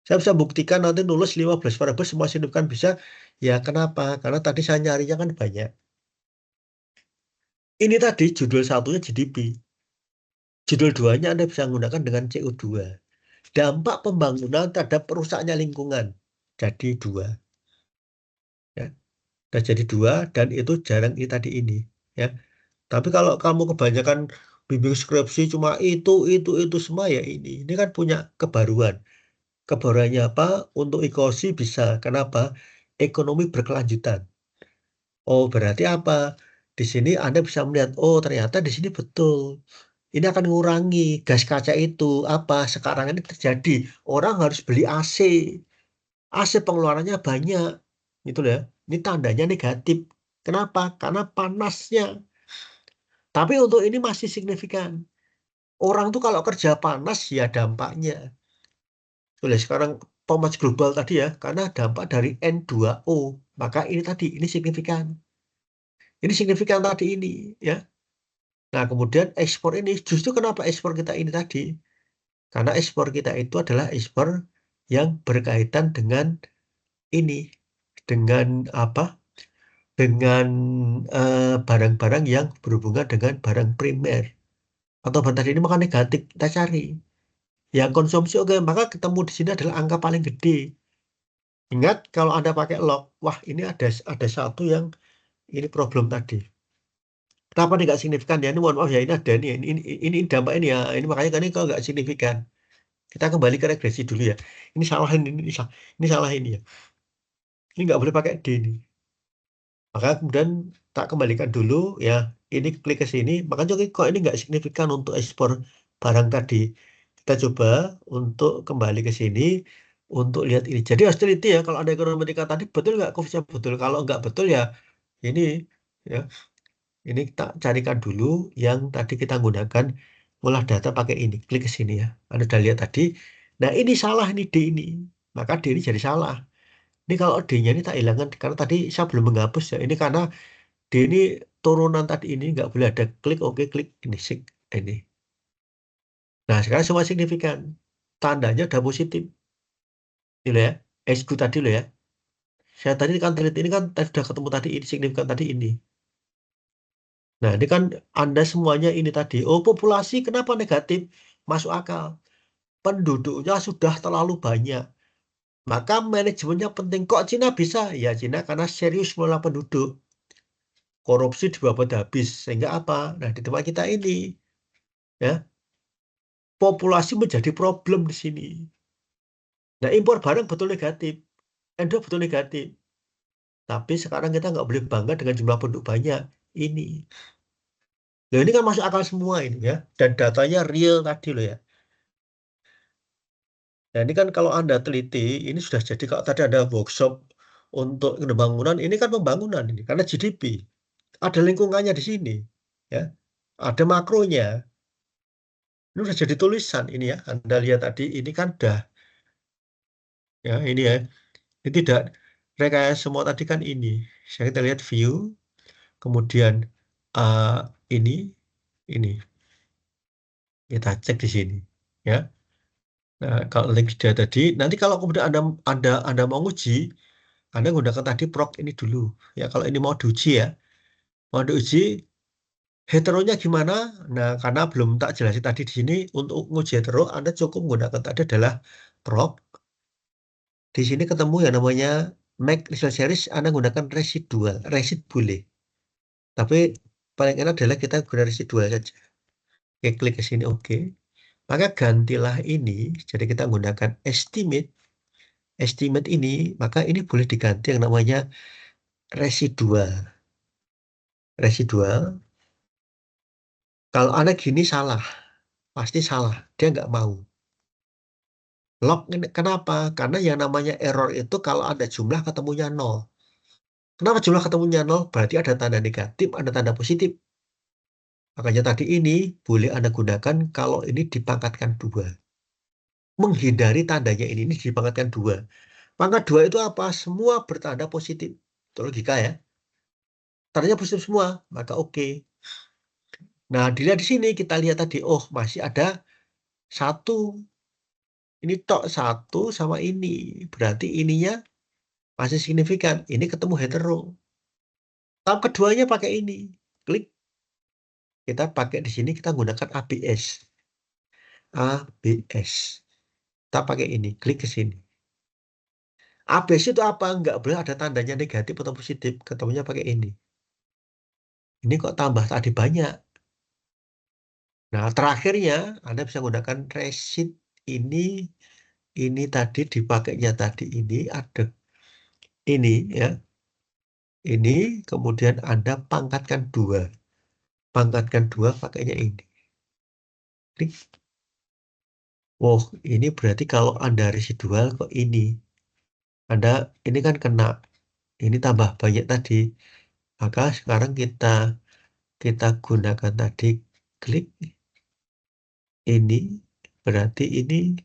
Saya bisa buktikan nanti nulis 15 variabel semua signifikan bisa. Ya kenapa? Karena tadi saya nyarinya kan banyak. Ini tadi judul satunya GDP. Judul duanya Anda bisa menggunakan dengan CO2. Dampak pembangunan terhadap rusaknya lingkungan. Jadi dua. Ya. Udah jadi dua dan itu jarang ini tadi ini. Ya. Tapi kalau kamu kebanyakan bimbing skripsi cuma itu semua ya ini. Ini kan punya kebaruan. Kebaruannya apa? Untuk ekosi bisa. Kenapa? Ekonomi berkelanjutan. Oh, berarti apa? Di sini Anda bisa melihat, oh ternyata di sini betul. Ini akan mengurangi gas kaca itu. Apa? Sekarang ini terjadi. Orang harus beli AC. AC pengeluarannya banyak. Gitu loh ya. Ini tandanya negatif. Kenapa? Karena panasnya. Tapi untuk ini masih signifikan. Orang tuh kalau kerja panas ya dampaknya. Oleh sekarang pemanas global tadi ya, karena dampak dari N2O. Maka ini tadi, ini signifikan. Ini signifikan tadi ini ya. Nah, kemudian ekspor ini, justru kenapa ekspor kita ini tadi? Karena ekspor kita itu adalah ekspor yang berkaitan dengan ini, dengan apa? Dengan barang-barang yang berhubungan dengan barang primer. Atau barang tadi ini maka negatif kita cari. Yang konsumsi oke, maka ketemu di sini adalah angka paling gede. Ingat kalau Anda pakai log, wah ini ada satu yang ini problem tadi. Kenapa ini nggak signifikan ya? Ini mohon maaf ya, ini ada nih, ini dampak ini ya. Ini makanya kan ini kalau nggak signifikan. Kita kembali ke regresi dulu ya. Ini salah ini salah ini ya. Ini nggak boleh pakai D ini. Maka kemudian tak kembalikan dulu ya. Ini klik ke sini. Makanya kok ini nggak signifikan untuk ekspor barang tadi. Kita coba untuk kembali ke sini untuk lihat ini. Jadi harus teliti ya. Kalau ada ekonometrika tadi betul nggak koefisien betul. Kalau nggak betul ya ini ya. Ini kita carikan dulu yang tadi kita gunakan olah data pakai ini. Klik ke sini ya. Anda sudah lihat tadi. Nah ini salah ini D ini. Maka D ini jadi salah. Ini kalau D-nya ini tak hilangkan karena tadi saya belum menghapus ya. Ini karena D ini turunan tadi ini nggak boleh ada klik oke klik ini ini. Nah sekarang semua signifikan. Tandanya udah positif. Ini loh ya. SQ tadi loh ya. Saya tadi kan teliti ini kan tadi sudah ketemu tadi ini signifikan tadi ini. Nah ini kan Anda semuanya ini tadi. Oh populasi kenapa negatif? Masuk akal. Penduduknya sudah terlalu banyak. Maka manajemennya penting. Kok Cina bisa? Ya Cina karena serius mengelola penduduk. Korupsi dibabat habis. Sehingga apa? Nah di tempat kita ini. Ya, populasi menjadi problem di sini. Nah impor barang betul negatif. Endo betul negatif. Tapi sekarang kita nggak boleh bangga dengan jumlah penduduk banyak. Ini. Loh, ini kan masuk akal semua ini ya. Dan datanya real tadi loh ya. Nah ini kan kalau Anda teliti, ini sudah jadi kalau tadi ada workshop untuk pembangunan, ini kan pembangunan ini. Karena GDP. Ada lingkungannya di sini. Ya. Ada makronya. Ini sudah jadi tulisan ini ya. Anda lihat tadi, ini kan udah. Ya, ini ya. Ini tidak rekayasa semua tadi kan ini. Saya kita lihat view, kemudian uh, ini, ini kita cek di sini, ya. Nah, kalau link dia tadi, nanti kalau kemudian anda mau uji, Anda gunakan tadi proc ini dulu, ya. Kalau ini mau diuji ya, mau diuji heteronya gimana? Nah, karena belum tak jelasin tadi di sini untuk uji hetero, Anda cukup menggunakan tadi adalah proc. Di sini ketemu yang namanya make result series, Anda gunakan residual, resid boleh. Tapi paling enak adalah kita gunakan residual saja. Oke, klik ke sini, oke. Maka gantilah ini, jadi kita gunakan estimate. Estimate ini, maka ini boleh diganti yang namanya residual. Residual, kalau Anda gini salah, pasti salah. Dia nggak mau. Log ini kenapa? Karena yang namanya error itu kalau ada jumlah ketemunya nol. Kenapa jumlah ketemunya nol? Berarti ada tanda negatif, ada tanda positif. Makanya tadi ini boleh Anda gunakan kalau ini dipangkatkan dua. Menghindari tandanya ini dipangkatkan dua. Pangkat dua itu apa? Semua bertanda positif. Itu logika ya. Tandanya positif semua, maka oke. Nah, dilihat di sini kita lihat tadi, oh masih ada satu. Ini tok satu sama ini. Berarti ininya masih signifikan. Ini ketemu hetero. Tahap keduanya pakai ini. Klik. Kita pakai di sini, kita gunakan ABS. ABS. Kita pakai ini. Klik ke sini. ABS itu apa? Nggak boleh ada tandanya negatif atau positif. Ketemunya pakai ini. Ini kok tambah tadi banyak. Nah, terakhirnya Anda bisa gunakan resit ini. Ini tadi dipakainya tadi ini ada ini ya. Ini kemudian Anda pangkatkan dua. Pangkatkan dua pakainya ini. Klik. Oh, ini berarti kalau Anda residual kok ini. Anda ini kan kena. Ini tambah banyak tadi. Maka sekarang kita gunakan tadi klik ini. Berarti ini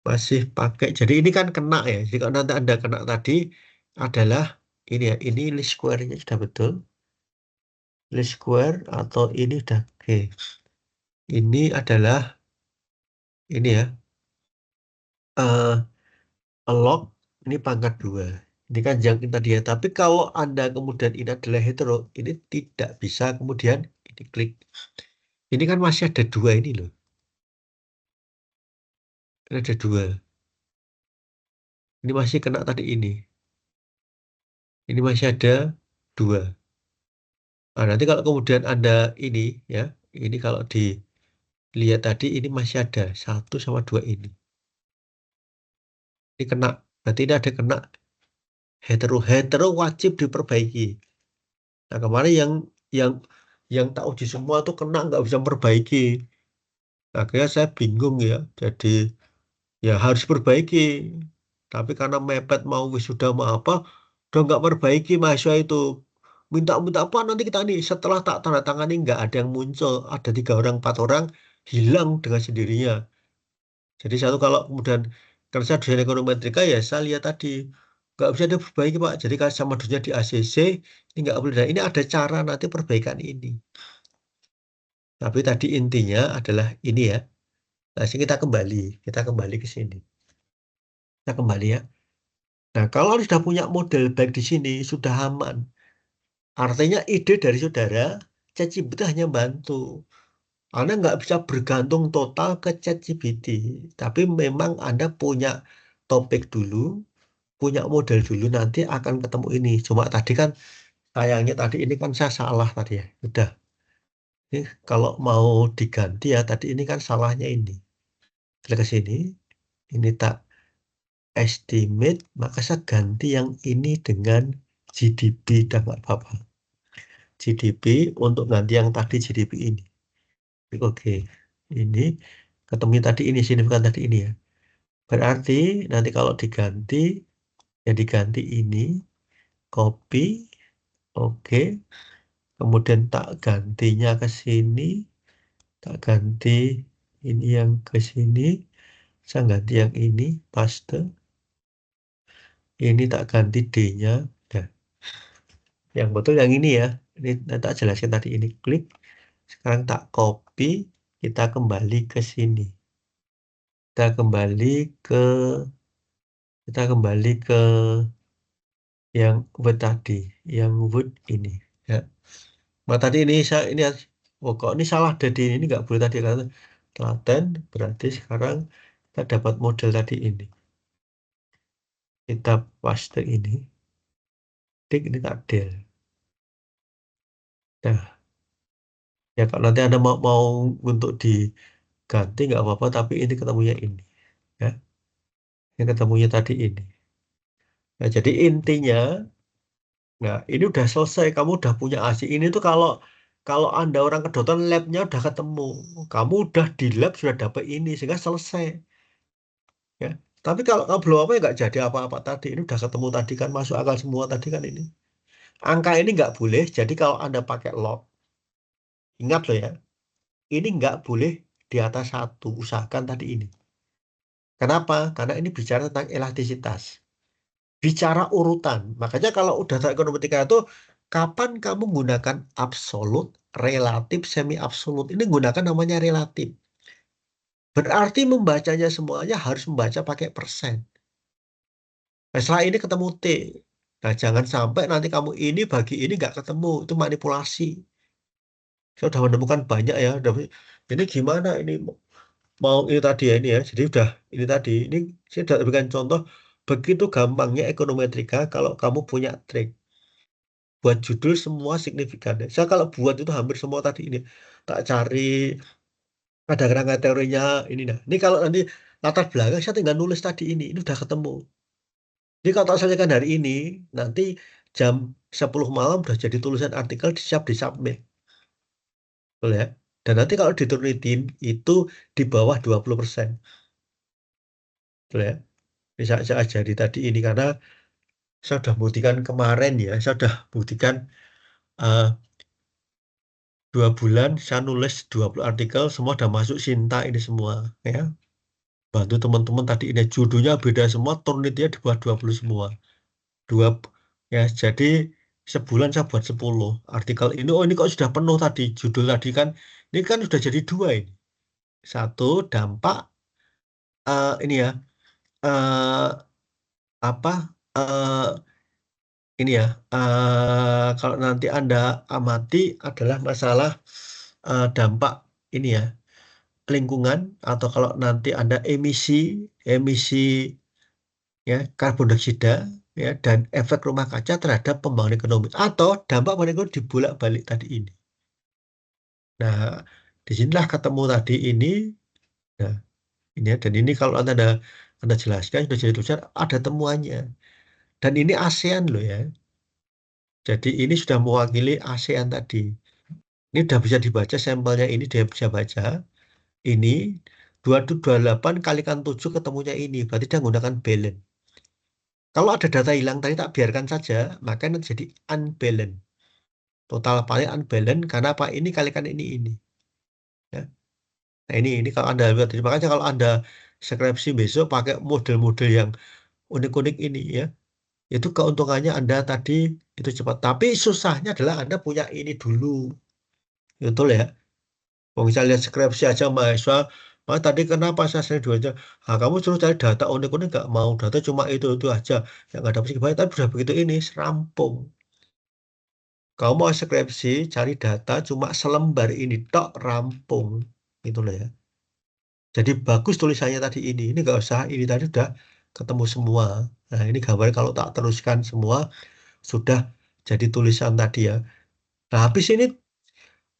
masih pakai. Jadi ini kan kena ya. Jadi kalau nanti Anda kena tadi adalah ini ya. Ini least square-nya sudah betul. Least square atau ini sudah oke. Ini adalah ini ya. Log ini pangkat dua. Ini kan yang tadi ya. Tapi kalau Anda kemudian ini adalah hetero, ini tidak bisa kemudian ini klik. Ini kan masih ada dua ini loh. Ini ada dua. Ini masih kena tadi ini. Ini masih ada dua. Nah, nanti kalau kemudian Anda ini ya, ini kalau dilihat tadi ini masih ada satu sama dua ini. Ini kena. Berarti ini ada kena hetero. Hetero wajib diperbaiki. Nah, kemarin yang yang tak uji semua tuh kena nggak bisa memperbaiki. Akhirnya saya bingung ya. Jadi ya harus perbaiki. Tapi karena mepet mau wisuda mau apa, udah nggak perbaiki mahasiswa itu. Minta-minta apa nanti kita nih setelah tak tanda tangani nggak ada yang muncul. Ada 3 orang, 4 orang hilang dengan sendirinya. Jadi satu kalau kemudian karena saya dosen ekonometrika ya saya lihat tadi nggak bisa diperbaiki Pak. Jadi kalau sama dunia di ACC ini nggak boleh. Nah, ini ada cara nanti perbaikan ini. Tapi tadi intinya adalah ini ya. Nah, sini kita kembali ke sini. Kita kembali ya. Nah, kalau sudah punya model baik di sini, sudah aman. Artinya ide dari saudara, ChatGPT hanya bantu. Anda nggak bisa bergantung total ke ChatGPT. Tapi memang Anda punya topik dulu, punya model dulu, nanti akan ketemu ini. Cuma tadi kan, sayangnya tadi ini kan saya salah tadi ya. Udah. Ini kalau mau diganti ya, tadi ini kan salahnya ini. Klik ke sini, ini tak estimate, maka saya ganti yang ini dengan GDP dan nggak apa-apa. GDP untuk ganti yang tadi GDP ini. Oke, ini ketemu tadi ini signifikan tadi ini ya. Berarti nanti kalau diganti, yang diganti ini copy, oke. Kemudian tak gantinya ke sini, tak ganti ini yang ke sini, saya ganti yang ini paste. Ini tak ganti D-nya. Nah, yang betul yang ini ya. Ini nanti tak jelaskan tadi ini. Klik. Sekarang tak copy. Kita kembali ke sini. Kita kembali ke kita kembali ke yang Word tadi. Yang Word ini. Ya. Nah, tadi ini saya ini oh kok ini salah dari ini nggak boleh tadi karena telaten berarti sekarang kita dapat model tadi ini. Kita paste ini. Tik ini tak del. Nah, ya kalau nanti Anda mau untuk diganti nggak apa-apa, tapi ini ketemunya ini, ya. Yang ketemunya tadi ini. Nah, jadi intinya Nah, ini udah selesai. Kamu udah punya hasil. Ini tuh kalau kalau Anda orang kedokteran labnya udah ketemu. Kamu udah di lab sudah dapat ini sehingga selesai. Ya. Tapi kalau kamu belum apa ya nggak jadi apa-apa tadi. Ini udah ketemu tadi kan masuk akal semua tadi kan ini. Angka ini nggak boleh. Jadi kalau Anda pakai log, ingat loh ya. Ini nggak boleh di atas satu. Usahakan tadi ini. Kenapa? Karena ini bicara tentang elastisitas. Bicara urutan. Makanya kalau udah tahu ekonometrik itu kapan kamu menggunakan absolut, relatif, semi absolut. Ini gunakan namanya relatif. Berarti membacanya semuanya harus membaca pakai persen. Nah, setelah ini ketemu T. Nah, jangan sampai nanti kamu ini bagi ini nggak ketemu. Itu manipulasi. Saya sudah menemukan banyak ya. Ini gimana ini mau ini tadi ya ini ya. Jadi udah ini tadi. Ini saya sudah berikan contoh. Begitu gampangnya ekonometrika kalau kamu punya trik. Buat judul semua signifikan. Saya kalau buat itu hampir semua tadi ini tak cari ada kerangka teorinya ini nah. Ini kalau nanti latar belakang saya tinggal nulis tadi ini udah ketemu. Jadi kalau tak selesaikan hari ini, nanti jam 10 malam udah jadi tulisan artikel siap disubmit. Boleh ya? Dan nanti kalau diturunin itu di bawah 20%. Boleh ya? Bisa saya ajari tadi ini karena saya sudah buktikan kemarin ya, saya sudah buktikan eh, 2 bulan saya nulis 20 artikel semua udah masuk Sinta ini semua ya bantu teman-teman tadi ini judulnya beda semua turunitnya di bawah 20 semua dua ya jadi sebulan saya buat 10 artikel ini oh ini kok sudah penuh tadi judul tadi kan ini kan sudah jadi dua ini satu dampak ini ya eh, apa eh, ini ya kalau nanti Anda amati adalah masalah dampak ini ya lingkungan atau kalau nanti ada emisi emisi ya karbon dioksida ya dan efek rumah kaca terhadap pembangunan ekonomi atau dampak pembangunan ekonomi dibolak-balik tadi ini. Nah, disinilah ketemu tadi ini. Nah, ini ya, dan ini kalau anda jelaskan sudah jadi tulisan ada temuannya. Dan ini ASEAN loh ya. Jadi ini sudah mewakili ASEAN tadi. Ini sudah bisa dibaca sampelnya ini dia bisa baca. Ini 228 kalikan 7 ketemunya ini. Berarti dia menggunakan balance. Kalau ada data hilang tadi tak biarkan saja, maka nanti jadi unbalance. Total paling unbalance karena apa? Ini kalikan ini. Ya. Nah ini kalau Anda lihat, jadi makanya kalau Anda skripsi besok pakai model-model yang unik-unik ini ya, itu keuntungannya Anda tadi itu cepat. Tapi susahnya adalah Anda punya ini dulu. Betul ya. Kalau misalnya lihat skripsi aja mahasiswa, tadi kenapa saya sering dua aja? Ah, kamu suruh cari data unik-unik nggak mau. Data cuma itu aja. Yang nggak dapat banyak, tapi sudah begitu ini serampung. Kamu mau skripsi, cari data cuma selembar ini, tok rampung. Gitu loh ya. Jadi bagus tulisannya tadi ini. Ini nggak usah, ini tadi udah ketemu semua. Nah ini gambar kalau tak teruskan semua, sudah jadi tulisan tadi ya. Nah habis ini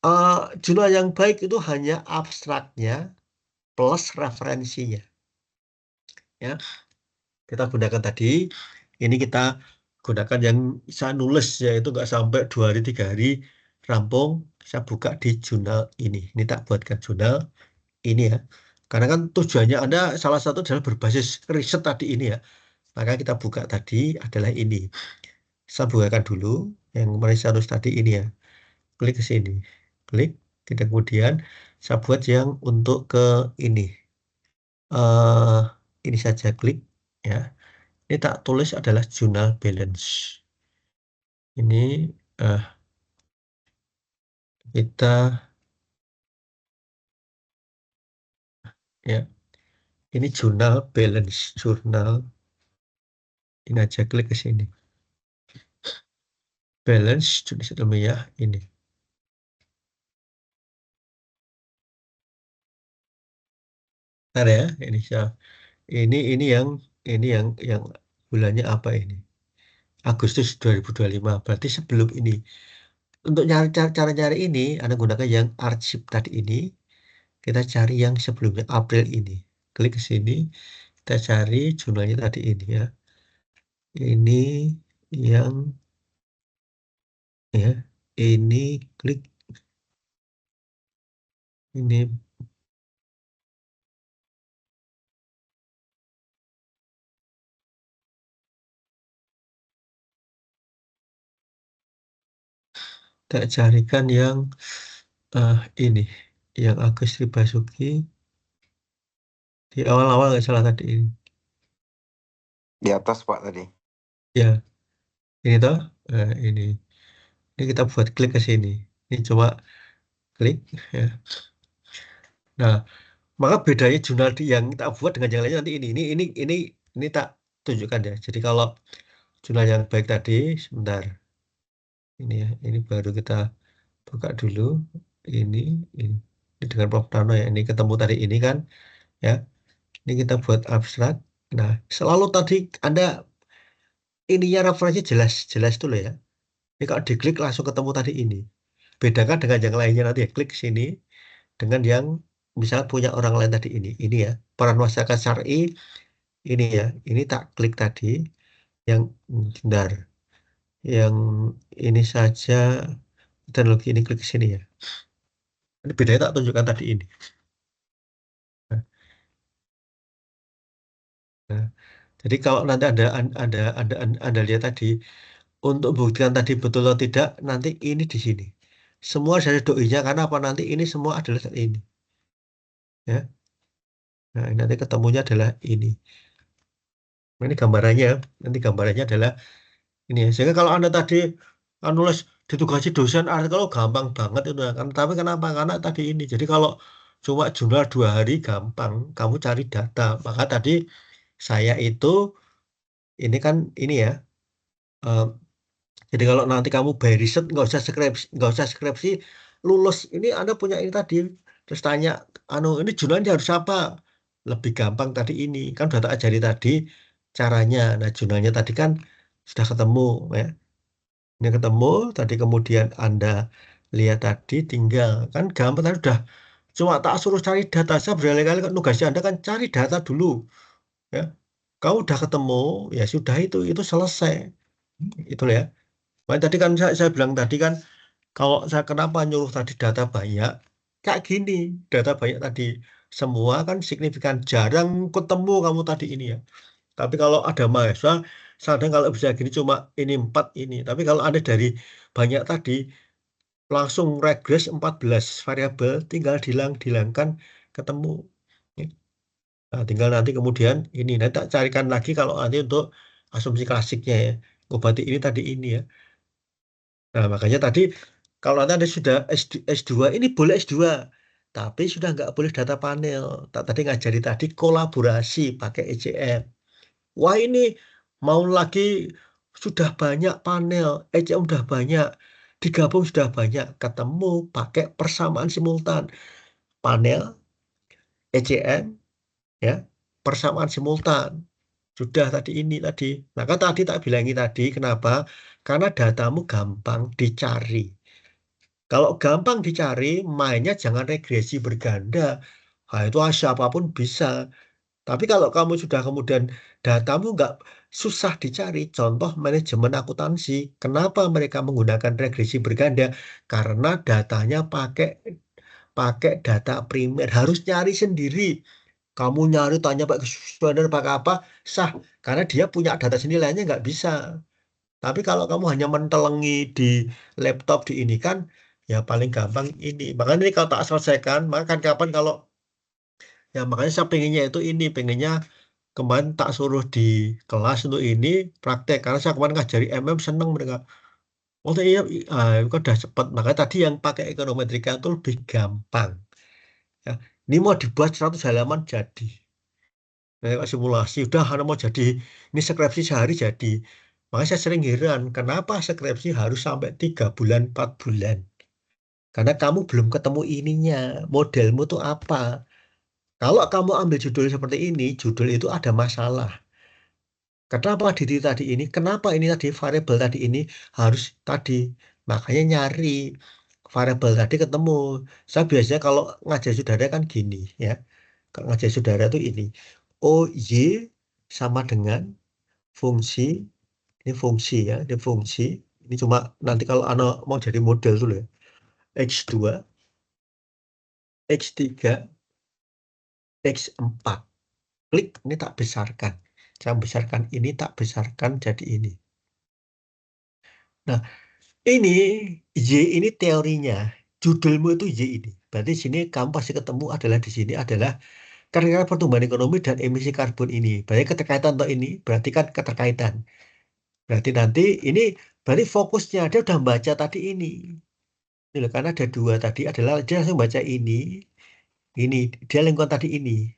eh, jurnal yang baik itu hanya abstraknya plus referensinya. Ya, kita gunakan tadi. Ini kita gunakan yang saya nulis yaitu nggak sampai 2 hari 3 hari rampung. Saya buka di jurnal ini. Ini tak buatkan jurnal ini ya. Karena kan tujuannya Anda salah satu adalah berbasis riset tadi ini ya. Maka kita buka tadi adalah ini. Saya bukakan dulu yang kemarin saya tulis tadi ini ya. Klik ke sini. Klik. Tidak kemudian saya buat yang untuk ke ini. eh ini saja klik ya. Ini tak tulis adalah jurnal balance. Ini kita ya. Ini jurnal balance, jurnal. Ini aja klik ke sini. Balance jurnal ilmiah ini. Ada ya, ini saya. Ini yang bulannya apa ini? Agustus 2025. Berarti sebelum ini. Untuk nyari cara nyari ini, Anda gunakan yang arsip tadi ini. Kita cari yang sebelumnya April ini. Klik ke sini, kita cari jurnalnya tadi ini ya. Ini yang ya. Ini klik ini tak carikan yang ini yang Agus Sri Basuki di awal-awal nggak salah tadi ini. Di atas Pak tadi. Ya, ini toh. Ini. Ini kita buat klik ke sini. Ini coba klik ya. Nah, maka bedanya jurnal yang kita buat dengan yang lainnya nanti ini tak tunjukkan ya. Jadi kalau jurnal yang baik tadi sebentar. Ini ya, ini baru kita buka dulu. Ini ini, ini dengan Prof Nano ya. Ini ketemu tadi ini kan ya. Ini kita buat abstrak. Nah, selalu tadi Anda ininya referensi jelas dulu ya. Ini kalau diklik langsung ketemu tadi ini. Bedakan dengan yang lainnya nanti ya, klik sini dengan yang misalnya punya orang lain tadi ini ya. Peran masyarakat syar'i ini ya. Ini tak klik tadi yang benar. Yang ini saja teknologi ini klik sini ya. Ini bedanya tak tunjukkan tadi ini. Nah, nah, jadi kalau nanti ada lihat tadi untuk buktikan tadi betul atau tidak nanti ini di sini. Semua dari doi-nya karena apa nanti ini semua adalah ini ya. Nah, ini nanti ketemunya adalah ini. Nah, ini gambarannya. Nanti gambarannya adalah ini ya. Sehingga kalau Anda tadi nulis ditugasi dosen artikel gampang banget itu ya kan. Tapi kenapa? Karena tadi ini. Jadi kalau cuma jurnal 2 hari gampang kamu cari data. Maka tadi saya itu ini kan ini ya. eh, jadi kalau nanti kamu by riset nggak usah skripsi lulus ini Anda punya ini tadi terus tanya ini jurnalnya harus apa? Lebih gampang tadi ini kan udah tak ajari tadi caranya. Nah jurnalnya tadi kan sudah ketemu ya. Ini ketemu tadi kemudian Anda lihat tadi tinggal kan gampang tadi udah cuma tak suruh cari data saya berkali-kali kan nugasnya Anda kan cari data dulu ya. Kamu udah ketemu ya sudah itu selesai itu ya. Makanya tadi kan saya bilang tadi kan kalau saya kenapa nyuruh tadi data banyak kayak gini data banyak tadi semua kan signifikan jarang ketemu kamu tadi ini ya. Tapi kalau ada mahasiswa sadang kalau bisa gini cuma ini 4 ini. Tapi kalau ada dari banyak tadi langsung regres 14 variabel tinggal dilangkan ketemu. Nah, tinggal nanti kemudian ini nanti tak carikan lagi kalau nanti untuk asumsi klasiknya ya. Ngobati ini tadi ini ya. Nah, makanya tadi kalau nanti Anda sudah S2, ini boleh S2, tapi sudah nggak boleh data panel. Tadi ngajari tadi kolaborasi pakai ECM. Wah ini mau lagi sudah banyak panel, ECM sudah banyak, digabung sudah banyak, ketemu pakai persamaan simultan. Panel, ECM, ya, persamaan simultan. Sudah tadi ini tadi. Nah kan tadi tak bilangi tadi, kenapa? Karena datamu gampang dicari. Kalau gampang dicari, mainnya jangan regresi berganda. Nah, itu siapapun bisa. Tapi kalau kamu sudah kemudian datamu nggak susah dicari, contoh manajemen akuntansi, kenapa mereka menggunakan regresi berganda? Karena datanya pakai pakai data primer, harus nyari sendiri. Kamu nyari tanya pakai questionnaire pakai apa? Sah, karena dia punya data sendiri lainnya nggak bisa. Tapi kalau kamu hanya mentelengi di laptop di ini kan, ya paling gampang ini. Makanya ini kalau tak selesaikan, maka kan kapan kalau ya makanya saya pengennya itu ini, pengennya kemarin tak suruh di kelas untuk ini praktek karena saya kemarin ngajari seneng mereka. Oh iya, itu kan udah cepat. Makanya tadi yang pakai ekonometrika itu lebih gampang. Ya, ini mau dibuat 100 halaman jadi. Kayak simulasi, udah karena mau jadi ini skripsi sehari jadi. Makanya saya sering heran, kenapa skripsi harus sampai 3 bulan, 4 bulan? Karena kamu belum ketemu ininya, modelmu tuh apa? Kalau kamu ambil judul seperti ini, judul itu ada masalah. Kenapa di titik tadi ini? Kenapa ini tadi variabel tadi ini harus tadi? Makanya nyari variabel tadi ketemu. Saya biasanya kalau ngajar saudara kan gini ya. Kalau ngajar saudara tuh ini. Oh, Y sama dengan fungsi, ini fungsi ya, ini fungsi, Ini cuma nanti kalau Anda mau jadi model dulu ya. X2, X3, X4. Klik, ini tak besarkan. Saya besarkan ini, tak besarkan jadi ini. Nah, ini Y ini teorinya. Judulmu itu Y ini. Berarti sini kamu pasti ketemu adalah di sini adalah karena pertumbuhan ekonomi dan emisi karbon ini. Berarti keterkaitan untuk ini, berarti kan keterkaitan. Berarti nanti ini, berarti fokusnya dia udah baca tadi ini. Ini loh, karena ada dua tadi adalah dia langsung baca ini, dia lingkungan tadi ini.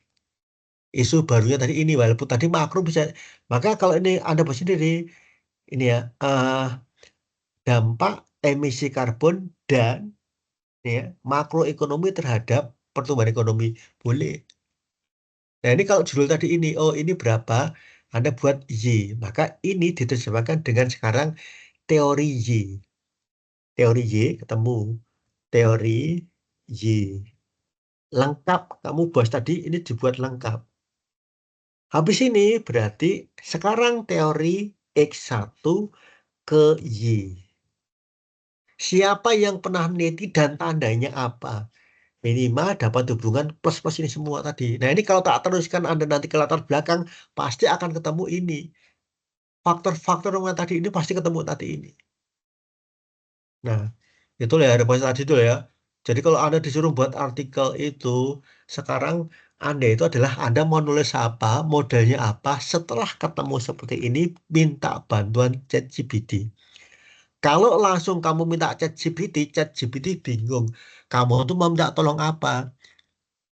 Isu barunya tadi ini, walaupun tadi makro bisa. Maka kalau ini Anda bahas sendiri, ini ya, dampak emisi karbon dan ya, makroekonomi terhadap pertumbuhan ekonomi. Boleh. Nah ini kalau judul tadi ini, oh ini berapa, Anda buat Y. Maka ini diterjemahkan dengan sekarang teori Y. Teori Y ketemu. Teori Y. Lengkap. Kamu bahas tadi, ini dibuat lengkap. Habis ini berarti sekarang teori X1 ke Y. Siapa yang pernah meneliti dan tandanya apa? Minimal dapat hubungan plus-plus ini semua tadi. Nah ini kalau tak teruskan Anda nanti ke latar belakang, pasti akan ketemu ini. Faktor-faktor yang tadi ini pasti ketemu tadi ini. Nah, itu ya ada tadi itu ya. Jadi kalau Anda disuruh buat artikel itu, sekarang Anda itu adalah Anda mau nulis apa, modelnya apa, setelah ketemu seperti ini, minta bantuan ChatGPT. Kalau langsung kamu minta ChatGPT bingung. Kamu tuh mau minta tolong apa?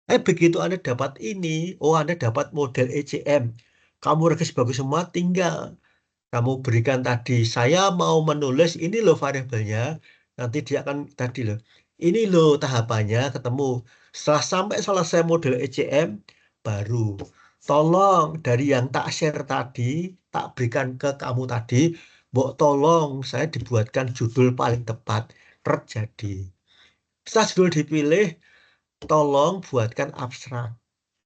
Begitu Anda dapat ini, oh Anda dapat model ECM. Kamu registrasi bagus semua, tinggal kamu berikan tadi, saya mau menulis ini loh variabelnya, nanti dia akan tadi loh. Ini loh tahapannya ketemu. Setelah sampai selesai model ECM, baru tolong dari yang tak share tadi, tak berikan ke kamu tadi, Mbok tolong saya dibuatkan judul paling tepat terjadi. Setelah judul dipilih, tolong buatkan abstrak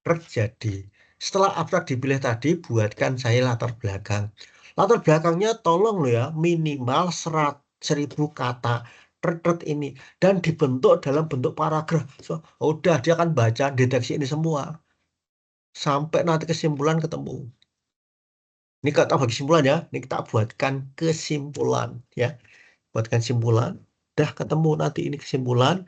terjadi. Setelah abstrak dipilih tadi, buatkan saya latar belakang. Latar belakangnya tolong loh ya, minimal 100.000 kata. Ini. Dan dibentuk dalam bentuk paragraf. So, udah, dia akan baca, deteksi ini semua. Sampai nanti kesimpulan ketemu. Ini kita bagi kesimpulan ya. Ini kita buatkan kesimpulan ya. Buatkan kesimpulan. Dah ketemu nanti ini kesimpulan.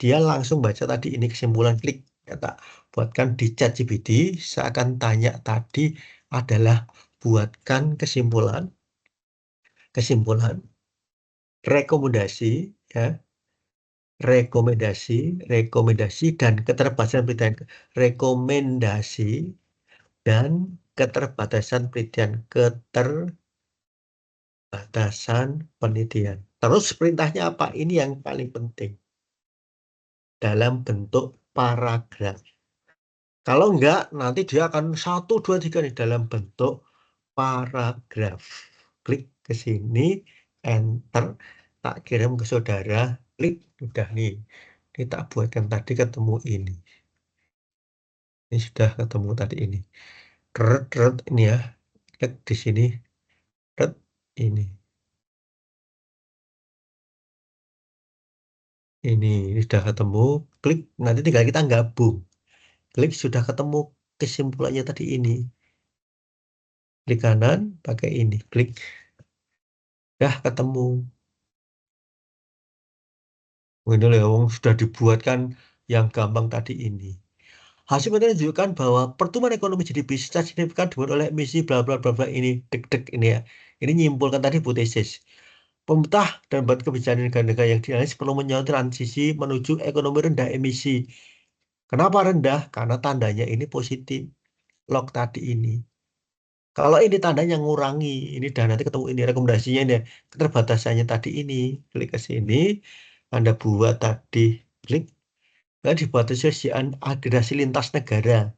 Dia langsung baca tadi ini kesimpulan, klik kata buatkan di ChatGPT. Saya akan tanya tadi adalah buatkan kesimpulan rekomendasi ya, rekomendasi dan keterbatasan penelitian, rekomendasi dan keterbatasan penelitian. Terus perintahnya apa? Ini yang paling penting, dalam bentuk paragraf. Kalau enggak, nanti dia akan 1, 2, 3 nih dalam bentuk paragraf. Klik ke sini, enter, tak kirim ke saudara, klik, udah nih. Ini tak buatkan tadi ketemu ini. Ini sudah ketemu tadi ini. Red ini ya. Klik di sini. Red ini. Ini sudah ketemu. Klik, nanti tinggal kita gabung. Klik, sudah ketemu kesimpulannya tadi ini. Klik kanan, pakai ini. Klik. Dah ketemu. Ini loh, yang sudah dibuatkan yang gampang tadi ini. Hasil penelitian menunjukkan bahwa pertumbuhan ekonomi GDP secara signifikan dibuat oleh emisi bla bla bla bla ini dek ini ya. Ini nyimpulkan tadi hipotesis. Pemerintah dan buat kebijakan negara-negara yang dianalisis perlu menyoal transisi menuju ekonomi rendah emisi. Kenapa rendah? Karena tandanya ini positif. Log tadi ini. Kalau ini tandanya ngurangi, ini dan nanti ketemu ini rekomendasinya ini, keterbatasannya tadi ini. Klik ke sini, Anda buat tadi, klik, dan dibatasi agregasi lintas negara.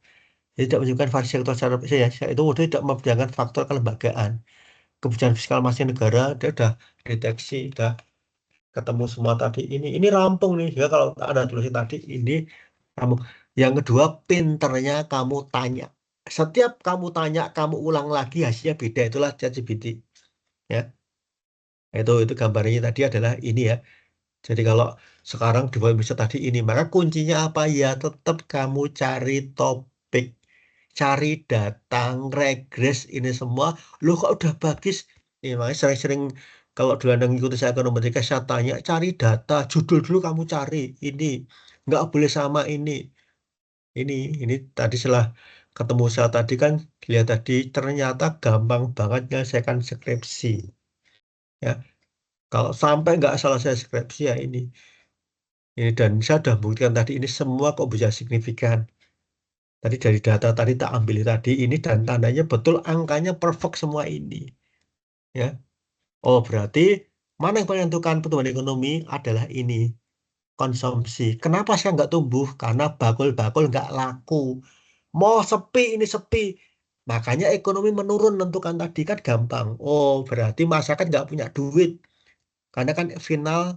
Jadi tidak menunjukkan variasi sektor secara itu tidak mempertimbangkan faktor kelembagaan. Kebijakan fiskal masing negara, dia sudah deteksi, sudah ketemu semua tadi ini. Ini rampung nih, ya kalau Anda tulisin tadi ini kamu. Yang kedua, pinternya kamu tanya. Setiap kamu tanya, kamu ulang lagi hasilnya beda. Itulah ChatGPT. Ya. Itu gambarnya tadi adalah ini ya. Jadi kalau sekarang di bisa tadi ini, maka kuncinya apa ya? Tetap kamu cari topik, cari data, regres ini semua. Loh kok udah bagus? Ini makanya sering-sering kalau dulu Anda ngikutin saya ekonometrik, saya tanya, cari data, judul dulu kamu cari. Ini nggak boleh sama ini. Ini tadi setelah ketemu saya tadi kan, lihat tadi ternyata gampang banget menyelesaikan skripsi. Ya, kalau sampai nggak selesai skripsi ya ini. Dan saya sudah buktikan tadi ini semua kok bisa signifikan. Tadi dari data tadi tak ambil tadi ini dan tandanya betul angkanya perfect semua ini. Ya. Oh berarti mana yang menentukan pertumbuhan ekonomi adalah ini konsumsi. Kenapa saya nggak tumbuh? Karena bakul-bakul nggak laku. Mau sepi ini sepi. Makanya ekonomi menurun menentukan tadi kan gampang. Oh berarti masyarakat nggak punya duit. Karena kan final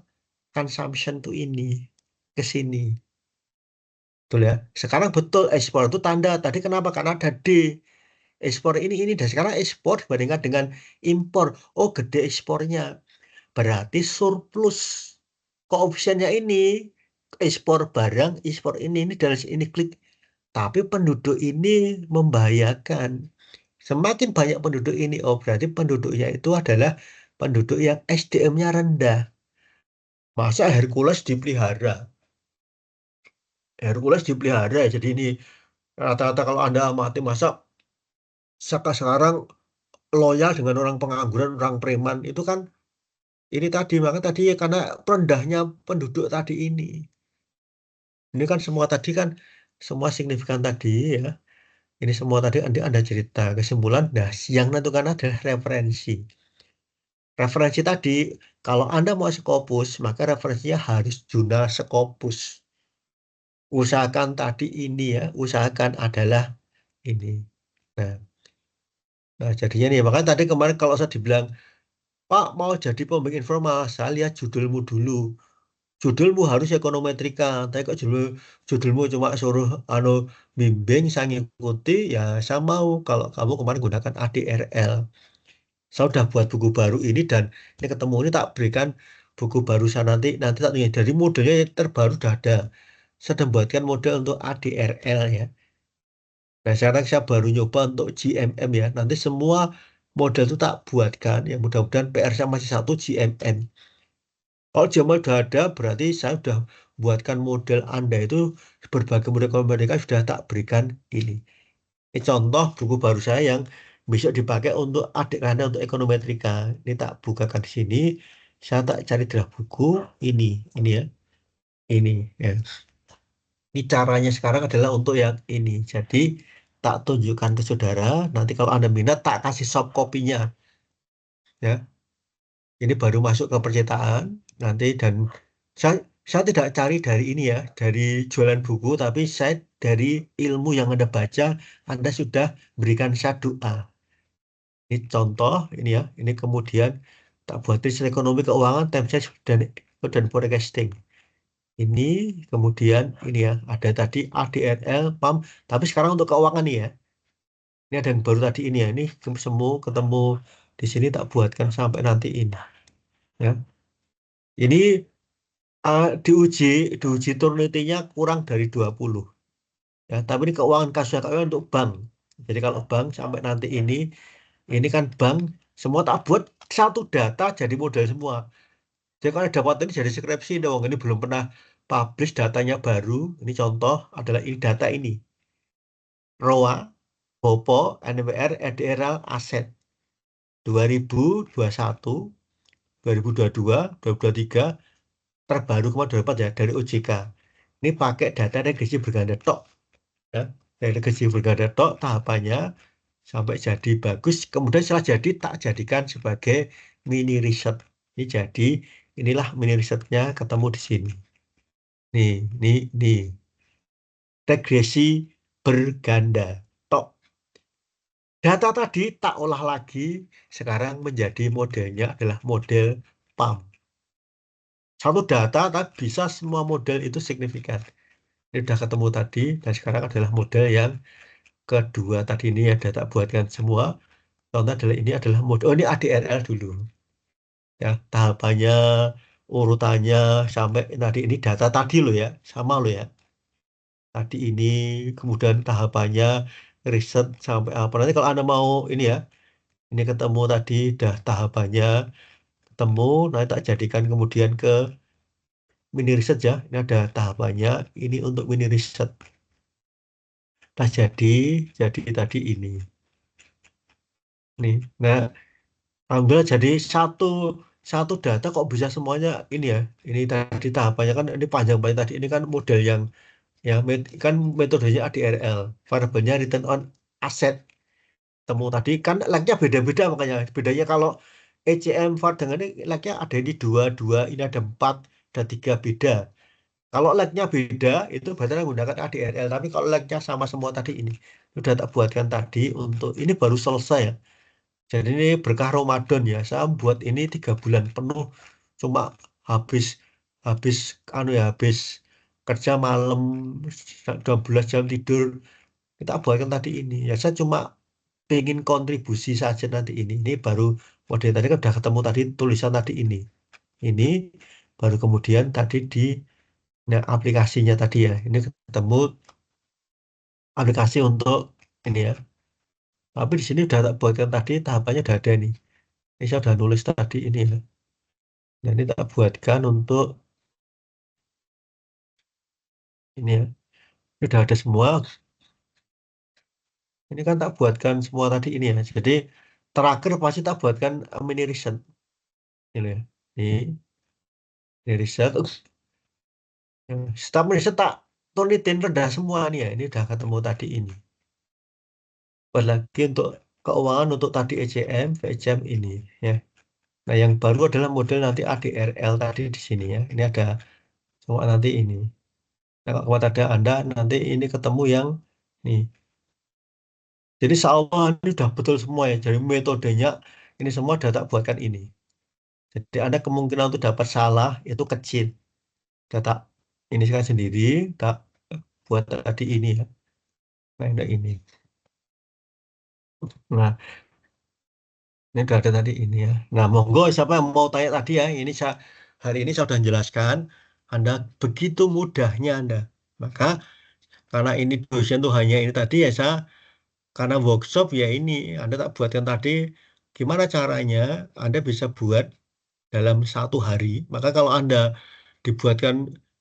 consumption tuh ini ke sini. Betul ya. Sekarang betul ekspor itu tanda. Tadi kenapa? Karena ada D. Ekspor ini dan sekarang ekspor dibandingkan dengan impor. Oh, gede ekspornya. Berarti surplus. Koefisiennya ini ekspor barang, ekspor ini dari ini klik. Tapi penduduk ini membahayakan. Semakin banyak penduduk ini, oh berarti penduduknya itu adalah penduduk yang SDM-nya rendah. Masa Hercules dipelihara? Hercules dipelihara, jadi ini rata-rata kalau Anda amati masa sekarang loyal dengan orang pengangguran, orang preman itu kan ini tadi, maka tadi ya karena rendahnya penduduk tadi ini. Ini kan semua tadi kan semua signifikan tadi ya. Ini semua tadi Anda cerita kesimpulan. Nah, yang menentukan adalah referensi. Referensi tadi, kalau Anda mau Scopus, maka referensinya harus jurnal Scopus. Usahakan tadi ini ya, usahakan adalah ini. Nah, jadinya nih, makanya tadi kemarin kalau saya dibilang, Pak mau jadi pembimbing informal, saya lihat judulmu dulu. Judulmu harus ekonometrika, tapi kok judulmu cuma suruh bimbing, saya ngikuti, ya saya mau kalau kamu kemarin gunakan ADRL. Saya udah buat buku baru ini dan ini ketemu ini tak berikan buku baru saya nanti tak tunjukin. Dari modelnya yang terbaru sudah ada. Saya sudah buatkan model untuk ADRL ya. Nah sekarang saya baru nyoba untuk GMM ya. Nanti semua model itu tak buatkan. Ya mudah-mudahan PR-nya masih satu GMM. Kalau GMM sudah ada berarti saya sudah buatkan model Anda itu berbagai model mereka sudah tak berikan ini. Ini contoh buku baru saya yang bisa dipakai untuk adik Anda untuk ekonometrika. Ini tak bukakan di sini. Saya tak cari draft buku ini ya. Ini ya. Ini caranya sekarang adalah untuk yang ini. Jadi tak tunjukkan ke saudara. Nanti kalau Anda minat tak kasih soft copy-nya ya. Ini baru masuk ke percetakan nanti dan saya tidak cari dari ini ya, dari jualan buku, tapi saya dari ilmu yang Anda baca, Anda sudah berikan saya doa. Ini contoh ini ya, ini kemudian tak buat riset ekonomi keuangan, time size dan forecasting. Ini kemudian ini ya, ada tadi ADRL, PAM, tapi sekarang untuk keuangan nih ya. Ini ada yang baru tadi ini ya, ini semua ketemu di sini tak buatkan sampai nanti ini ya. Ini diuji Turnitin-nya kurang dari 20 ya, tapi ini keuangan kasusnya keuangan untuk bank. Jadi kalau bank sampai nanti ini kan bank semua tak buat satu data jadi model semua. Jadi kalau dapat ini jadi skripsi dong. Ini belum pernah publish datanya baru. Ini contoh adalah ini data ini. ROA, BOPO, NWR, EDRL, aset 2021, 2022, 2023, terbaru kemarin 2024 ya dari OJK. Ini pakai data regresi berganda tok. Ya. Dari regresi berganda tok tahapannya sampai jadi bagus. Kemudian setelah jadi tak jadikan sebagai mini riset. Ini jadi inilah mini risetnya ketemu di sini. Nih. Regresi berganda. Tok. Data tadi tak olah lagi. Sekarang menjadi modelnya adalah model PAM. Satu data tapi bisa semua model itu signifikan. Ini sudah ketemu tadi dan sekarang adalah model yang kedua tadi ini yang data buatkan semua. Contoh adalah ini adalah model, oh ini ADRL dulu. ya tahapannya, urutannya sampai tadi ini data tadi loh ya, sama loh ya. Tadi ini kemudian tahapannya riset sampai apa. Nanti kalau Anda mau ini ya, ini ketemu tadi dah tahapannya ketemu, nanti tak jadikan kemudian ke mini riset ya. Ini ada tahapannya, ini untuk mini riset. Nah jadi tadi ini. Nih, nah ambil jadi satu data kok bisa semuanya ini ya. Ini tadi tahapannya kan ini panjang banget tadi. Ini kan model yang ya kan metodenya ADRL, variabelnya return on asset. Temu tadi kan lagnya beda-beda makanya bedanya kalau ECM VAR dengan ini lagnya ada ini dua, ini ada 4, ada 3 beda. Kalau lagnya beda itu berarti menggunakan ADRL. Tapi kalau lagnya sama semua tadi ini sudah tak buatkan tadi untuk ini baru selesai ya. Jadi ini berkah Ramadan ya. Saya buat ini 3 bulan penuh. Cuma habis habis habis kerja malam 12 jam tidur. Kita buatkan tadi ini. Ya saya cuma pengen kontribusi saja nanti ini. Ini baru model tadi kan udah ketemu tadi tulisan tadi ini. Ini baru kemudian tadi di nah, aplikasinya tadi ya. Ini ketemu aplikasi untuk ini ya. Tapi di sini udah tak buatkan tadi tahapannya udah ada nih. Ini saya udah nulis tadi ini ya. Nah, ini tak buatkan untuk ini ya. Ini udah ada semua. Ini kan tak buatkan semua tadi ini ya. Jadi terakhir pasti tak buatkan mini riset. Ini ya. Ini riset. Setelah mini riset tak tulitin rendah semua nih ya. Ini udah ketemu tadi ini. Buat lagi untuk keuangan untuk tadi ECM, VCM ini ya. Nah, yang baru adalah model nanti ADRL tadi di sini ya. Ini ada semua nanti ini. Nah, kalau ada Anda nanti ini ketemu yang nih. Jadi seolah ini sudah betul semua ya. Jadi metodenya ini semua data buatkan ini. Jadi ada kemungkinan untuk dapat salah itu kecil. Data ini saya sendiri tak buat tadi ini ya. Nah, ini. Nah, ini sudah ada tadi ini ya. Nah, monggo siapa yang mau tanya tadi ya. Ini saya hari ini saya sudah jelaskan. Anda begitu mudahnya Anda. Maka karena ini dosen tuh hanya ini tadi ya saya karena workshop ya ini Anda tak buatkan tadi gimana caranya Anda bisa buat dalam 1 hari. Maka kalau Anda dibuatkan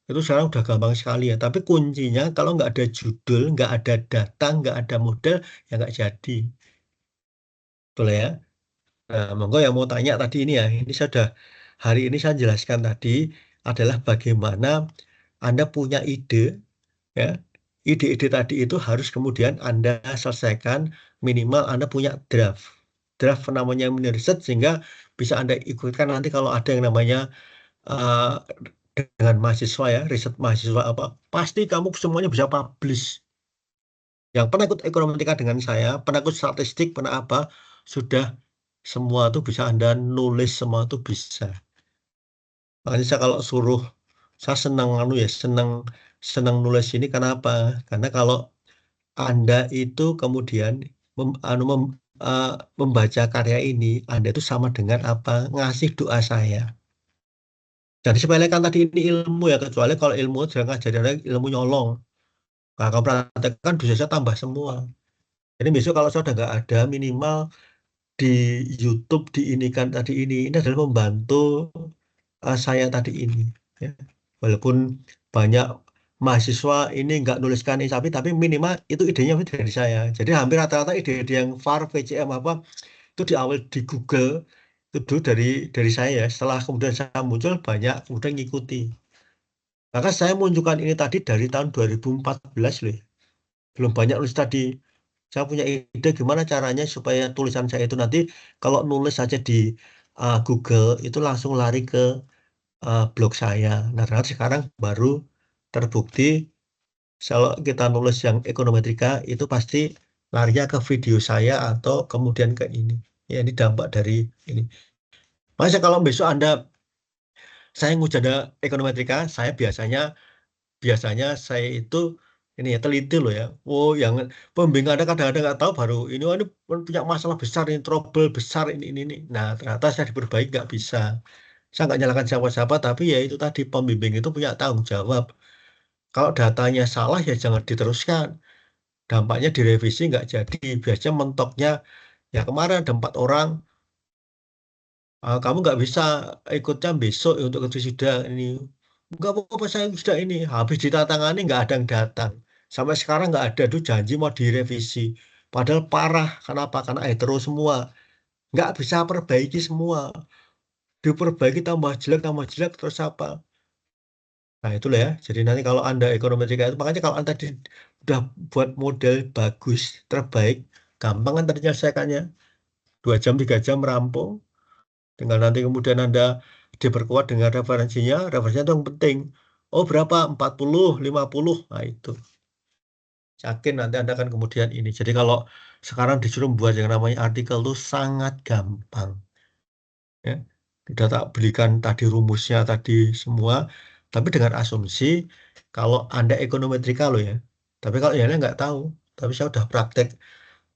itu sekarang udah gampang sekali ya. Tapi kuncinya kalau nggak ada judul, nggak ada data, nggak ada model, ya nggak jadi. Betul ya? Nah, monggo yang mau tanya tadi ini ya. Ini saya sudah hari ini saya jelaskan tadi adalah bagaimana Anda punya ide ya. Ide-ide tadi itu harus kemudian Anda selesaikan minimal Anda punya draft. Draft namanya mini riset sehingga bisa Anda ikutkan nanti kalau ada yang namanya eh, dengan mahasiswa ya, riset mahasiswa apa, pasti kamu semuanya bisa publish. Yang pernah ikut ekonometrik dengan saya, pernah ikut statistik, pernah apa, sudah semua tuh bisa Anda nulis, semua tuh bisa. Makanya saya kalau suruh, saya senang ya, senang senang nulis ini kenapa? Karena kalau Anda itu kemudian eh, membaca karya ini, Anda itu sama dengan apa? Ngasih doa saya. Jadi sepelekan tadi ini ilmu ya, kecuali kalau ilmu jangan ngajarin orang ilmu nyolong. Nah, kalau praktekkan bisa saya tambah semua. Jadi besok kalau saya udah nggak ada minimal di YouTube diinikan tadi ini adalah membantu saya tadi ini. Ya. Walaupun banyak mahasiswa ini nggak nuliskan ini, tapi minimal itu idenya dari saya. Jadi hampir rata-rata ide-ide yang VAR, VCM apa itu di awal di Google itu dulu dari saya ya. Setelah kemudian saya muncul banyak kemudian ngikuti. Maka saya munculkan ini tadi dari tahun 2014 loh, ya. Belum banyak nulis tadi. Saya punya ide gimana caranya supaya tulisan saya itu nanti kalau nulis saja di Google itu langsung lari ke blog saya. Nah, ternyata sekarang baru terbukti kalau kita nulis yang ekonometrika itu pasti larinya ke video saya atau kemudian ke ini. Ya, ini dampak dari ini. Masa kalau besok saya nguji ada ekonometrika, saya biasanya biasanya saya itu ini ya teliti loh ya. Oh, yang pembimbing Anda kadang-kadang nggak tahu baru ini, oh, ini punya masalah besar, ini trouble besar ini. Nah, ternyata saya diperbaiki nggak bisa. Saya nggak nyalakan siapa-siapa, tapi ya itu tadi pembimbing itu punya tanggung jawab. Kalau datanya salah ya jangan diteruskan. Dampaknya direvisi nggak jadi. Biasanya mentoknya ya kemarin ada 4 orang, kamu nggak bisa ikutnya besok untuk ke wisuda ini. Nggak apa-apa saya sudah ini. Habis ditatangani nggak ada yang datang. Sampai sekarang nggak ada tuh janji mau direvisi. Padahal parah. Kenapa? Karena terus semua. Nggak bisa perbaiki semua. Diperbaiki tambah jelek terus apa? Nah itulah ya. Jadi nanti kalau Anda ekonometrika itu, makanya kalau Anda udah buat model bagus, terbaik, gampang kan tadi menyelesaikannya. 2 jam, 3 jam rampung. Tinggal nanti kemudian Anda diperkuat dengan referensinya itu yang penting. Oh berapa? 40, 50. Nah itu. Yakin nanti Anda akan kemudian ini. Jadi kalau sekarang disuruh buat yang namanya artikel itu sangat gampang. Ya. Sudah tak belikan tadi rumusnya tadi semua. Tapi dengan asumsi kalau Anda ekonometrika loh ya. Tapi kalau yang lain nggak tahu. Tapi saya udah praktek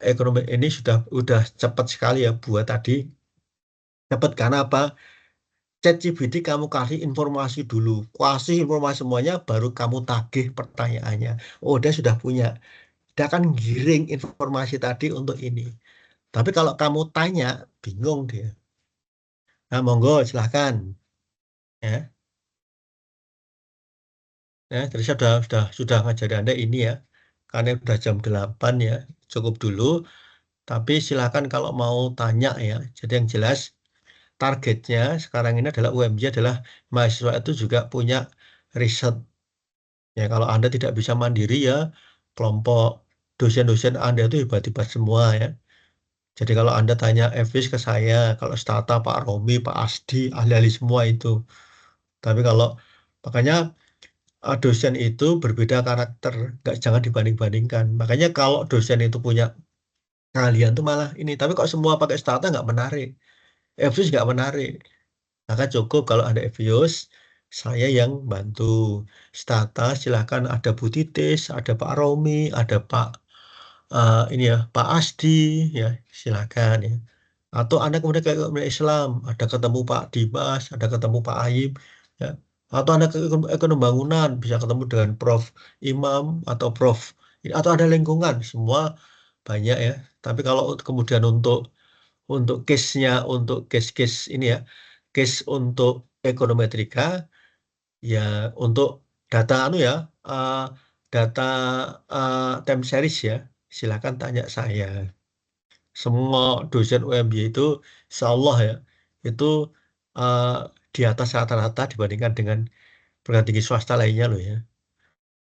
ekonomi ini udah cepat sekali ya buat tadi. Cepat karena apa? ChatGPT kamu kasih informasi dulu, kasih informasi semuanya, baru kamu tagih pertanyaannya. Oh, dia sudah punya. Dia akan giring informasi tadi untuk ini. Tapi kalau kamu tanya, bingung dia. Nah, monggo silahkan. Ya, ya, jadi saya sudah ngajari Anda ini ya. Karena udah jam 8 ya, cukup dulu. Tapi silahkan kalau mau tanya ya. Jadi yang jelas targetnya sekarang ini adalah UMJ adalah mahasiswa itu juga punya riset. Ya, kalau Anda tidak bisa mandiri ya, kelompok dosen-dosen Anda itu hebat-hebat semua ya. Jadi kalau Anda tanya Evis ke saya, kalau Stata, Pak Romi, Pak Asdi, ahli-ahli semua itu. Tapi kalau makanya dosen itu berbeda karakter, nggak jangan dibanding-bandingkan. Makanya kalau dosen itu punya keahlian tuh malah ini. Tapi kok semua pakai Stata nggak menarik. Evis nggak menarik. Maka cukup kalau ada Evius, saya yang bantu. Stata silahkan ada Bu Titis, ada Pak Romi, ada Pak ini ya Pak Asdi ya silahkan ya. Atau Anda kemudian ke ekonomi Islam, ada ketemu Pak Dimas, ada ketemu Pak Ayib ya. Atau Anda ke ekonomi bangunan bisa ketemu dengan Prof Imam atau Prof atau ada lingkungan semua banyak ya. Tapi kalau kemudian untuk case-nya, untuk case-case ini ya, case untuk ekonometrika, ya untuk data ya, uh, data time series ya, silakan tanya saya. Semua dosen UMY itu, insya Allah ya, itu uh, di atas rata-rata dibandingkan dengan perguruan tinggi swasta lainnya loh ya.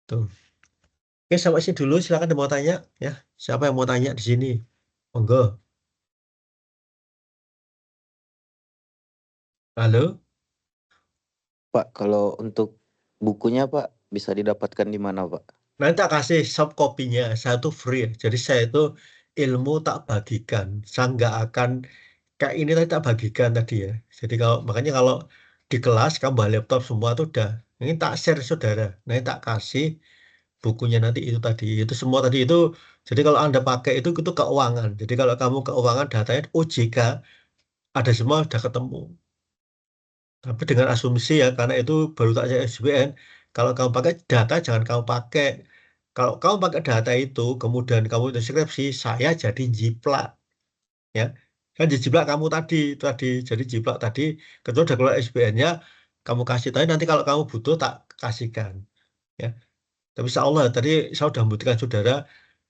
Tuh. Oke, sampai sini dulu. Silakan ada mau tanya ya. Siapa yang mau tanya di sini? Monggo. Halo. Pak, kalau untuk bukunya Pak bisa didapatkan di mana Pak? Nanti tak kasih soft copy-nya. Saya tuh free. Jadi saya itu ilmu tak bagikan. Saya nggak akan kayak ini tadi tak bagikan tadi ya. Jadi makanya kalau di kelas kamu bawa laptop semua tuh udah. Ini tak share saudara. Nanti tak kasih bukunya nanti itu tadi. Itu semua tadi itu. Jadi kalau Anda pakai itu keuangan. Jadi kalau kamu keuangan datanya OJK ada semua udah ketemu. Tapi dengan asumsi ya, karena itu baru tak SBN. Kalau kamu pakai data, jangan kamu pakai. Kalau kamu pakai data itu, kemudian kamu deskripsi, saya jadi jiplak. Ya, kan jiplak kamu tadi. Jadi jiplak tadi, ketua udah keluar SBN-nya, kamu kasih tadi, nanti kalau kamu butuh, tak kasihkan. Ya, tapi insya Allah, tadi saya sudah membuktikan saudara,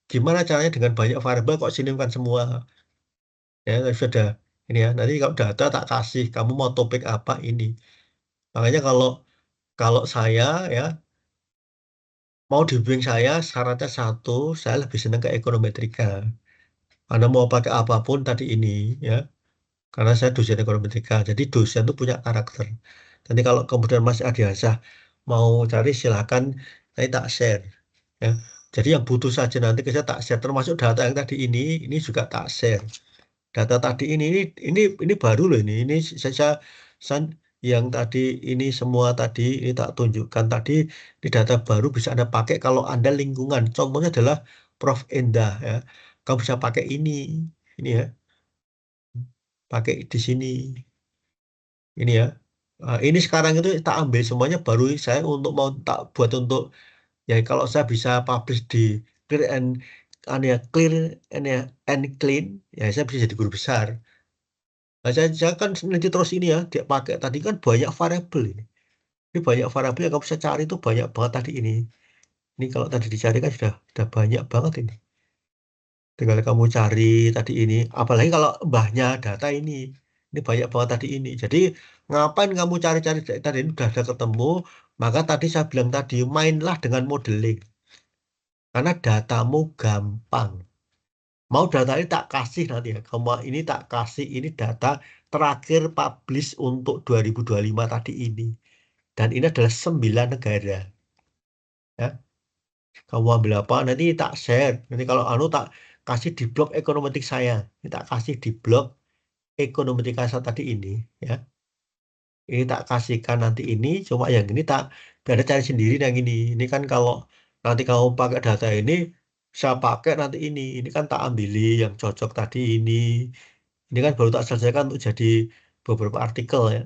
gimana caranya dengan banyak variabel kok sini kan semua. Ya, tapi sudah. Ini ya, nanti kalau data tak kasih, kamu mau topik apa ini. Makanya kalau saya ya mau dibimbing saya syaratnya satu, saya lebih senang ke ekonometrika. Anda mau pakai apapun tadi ini ya, karena saya dosen ekonometrika. Jadi dosen itu punya karakter. Nanti kalau kemudian Mas Adiansah mau cari silakan, saya tak share ya. Jadi yang butuh saja nanti saya tak share, termasuk data yang tadi ini juga tak share. Data tadi ini baru loh ini saya yang tadi ini semua tadi ini tak tunjukkan tadi ini data baru bisa Anda pakai kalau Anda lingkungan. Contohnya adalah Prof Endah ya. Kamu bisa pakai ini ya, pakai di sini ini ya. Ini sekarang itu tak ambil semuanya baru saya untuk mau tak buat untuk ya kalau saya bisa publish di clear clear and clean ya saya bisa jadi guru besar. Nah, saya kan nanti terus ini ya dia pakai tadi kan banyak variabel ini. Ini banyak variabel yang kamu bisa cari itu banyak banget tadi ini. Ini kalau tadi dicari kan sudah banyak banget ini. Tinggal kamu cari tadi ini. Apalagi kalau mbahnya data ini. Ini banyak banget tadi ini. Jadi ngapain kamu cari-cari tadi ini udah ada ketemu. Maka tadi saya bilang tadi mainlah dengan modeling. Karena datamu gampang. Mau data ini tak kasih nanti ya. Kamu ini tak kasih ini data terakhir publish untuk 2025 tadi ini. Dan ini adalah 9 negara. Ya. Kamu ambil apa? Nanti tak share. Nanti kalau tak kasih di blog ekonometrik saya. Ini tak kasih di blog ekonometrik saya tadi ini. Ya. Ini tak kasihkan nanti ini. Cuma yang ini tak biar cari sendiri yang ini. Ini kan kalau nanti kamu pakai data ini, saya pakai nanti ini. Ini kan tak ambil yang cocok tadi ini. Ini kan baru tak selesaikan untuk jadi beberapa artikel ya.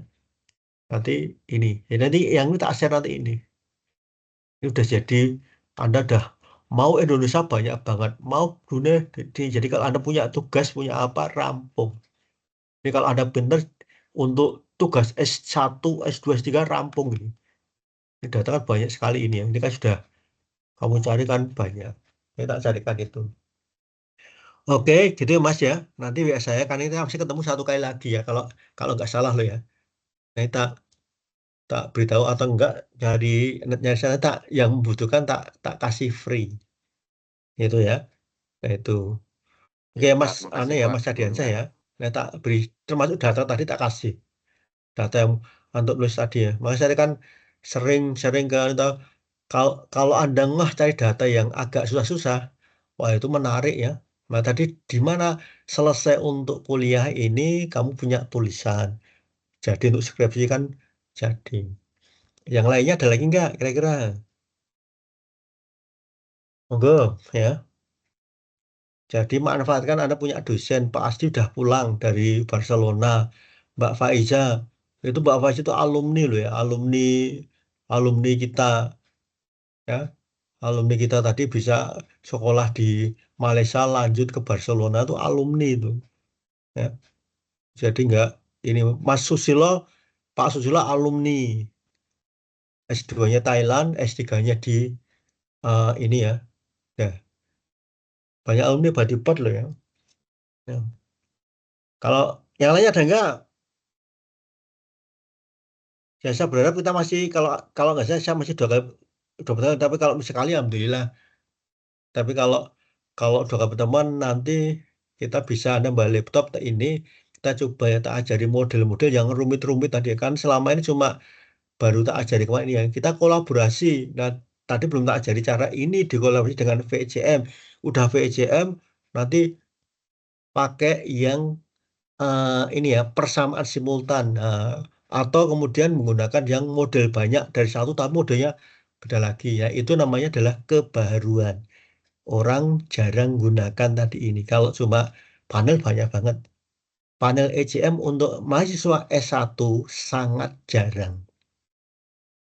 Nanti ini. Ya, nanti yang ini tak share nanti ini. Ini udah jadi Anda udah mau Indonesia banyak banget. Mau dunia jadi kalau Anda punya tugas, punya apa, rampung. Ini kalau Anda pinter untuk tugas S1, S2, S3 rampung ini. Ini data kan banyak sekali ini ya. Ini kan sudah kamu cari kan banyak. Saya tak carikan itu. Oke, gitu ya Mas ya. Nanti WA saya kan ini masih ketemu satu kali lagi ya. Kalau kalau nggak salah loh ya. Nah, tak tak beritahu atau enggak dari netnya sana tak yang membutuhkan tak kasih free. Itu ya. Nah, itu. Oke, Ya Mas, Pak, makasih ya Pak Mas Adiansyah sebelumnya. ya. Nah, tak beri termasuk data tadi tak kasih data yang untuk nulis tadi ya. Makanya saya kan sering ke itu, kalau Anda ngeh cari data yang agak susah-susah, wah itu menarik ya. Nah, tadi di mana selesai untuk kuliah ini kamu punya tulisan. Jadi untuk skripsi kan jadi. Yang lainnya ada lagi nggak kira-kira? Monggo ya. Jadi manfaatkan Anda punya dosen, Pak Asdi udah pulang dari Barcelona, Mbak Faiza, itu Mbak Faiza itu alumni loh ya, alumni kita ya, alumni kita tadi bisa sekolah di Malaysia lanjut ke Barcelona itu alumni itu ya. Jadi enggak ini Mas Susilo, Pak Susilo alumni S2-nya Thailand, S3-nya di ini ya. Ya, banyak alumni Badipat loh ya. Ya. Kalau yang lainnya ada enggak? Ya, saya berharap kita masih kalau kalau nggak saya masih dua kali tapi kalau sekali alhamdulillah. Tapi kalau kalau dua kali pertemuan nanti kita bisa Anda bawa laptop ini kita coba ya tak ajari model-model yang rumit-rumit tadi kan selama ini cuma baru tak ajari kemarin ini ya kita kolaborasi. Nah tadi belum tak ajari cara ini dikolaborasi dengan VCM. Udah VCM nanti pakai yang ini ya persamaan simultan. Nah, atau kemudian menggunakan yang model banyak dari satu tapi modelnya beda lagi ya itu namanya adalah kebaruan orang jarang gunakan tadi ini kalau cuma panel banyak banget panel ECM untuk mahasiswa S1 sangat jarang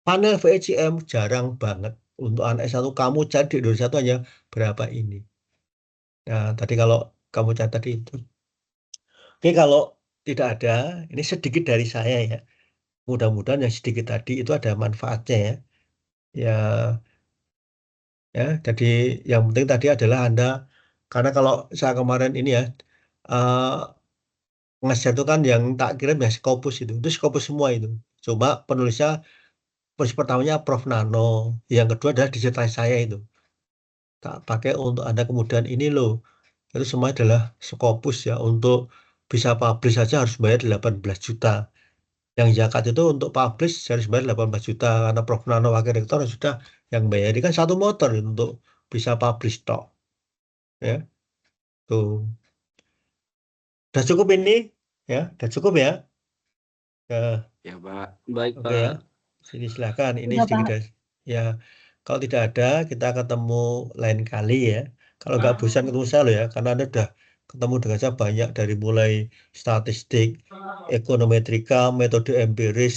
panel VCM jarang banget untuk anak S1 kamu cari di Indonesia itu hanya berapa ini nah tadi kalau kamu catat itu oke kalau tidak ada ini sedikit dari saya ya mudah-mudahan yang sedikit tadi itu ada manfaatnya ya. Ya, ya. Jadi yang penting tadi adalah Anda karena kalau saya kemarin ini ya eh nge-share itu kan yang tak kirim ya Scopus itu Scopus semua itu. Coba penulisnya penulis pertamanya Prof Nano, yang kedua adalah disertasi saya itu. Tak pakai untuk Anda kemudian ini loh. Itu semua adalah Scopus ya untuk bisa publish saja harus bayar 18 juta. Yang zakat itu untuk publish harus bayar 18 juta karena Prof. Nano Wakil Rektor sudah yang bayar ini kan satu motor itu untuk bisa publish tok ya tuh udah cukup ini ya udah cukup ya. Ya. Ya, Pak. Baik, Oke ya. Pak. Sini silakan. Ini Iya, sedikit Pak. ya. Kalau tidak ada, kita ketemu lain kali ya. Kalau nggak bosan ketemu saya loh ya, karena Anda udah ketemu dengan saya banyak dari mulai statistik, ekonometrika, metode empiris,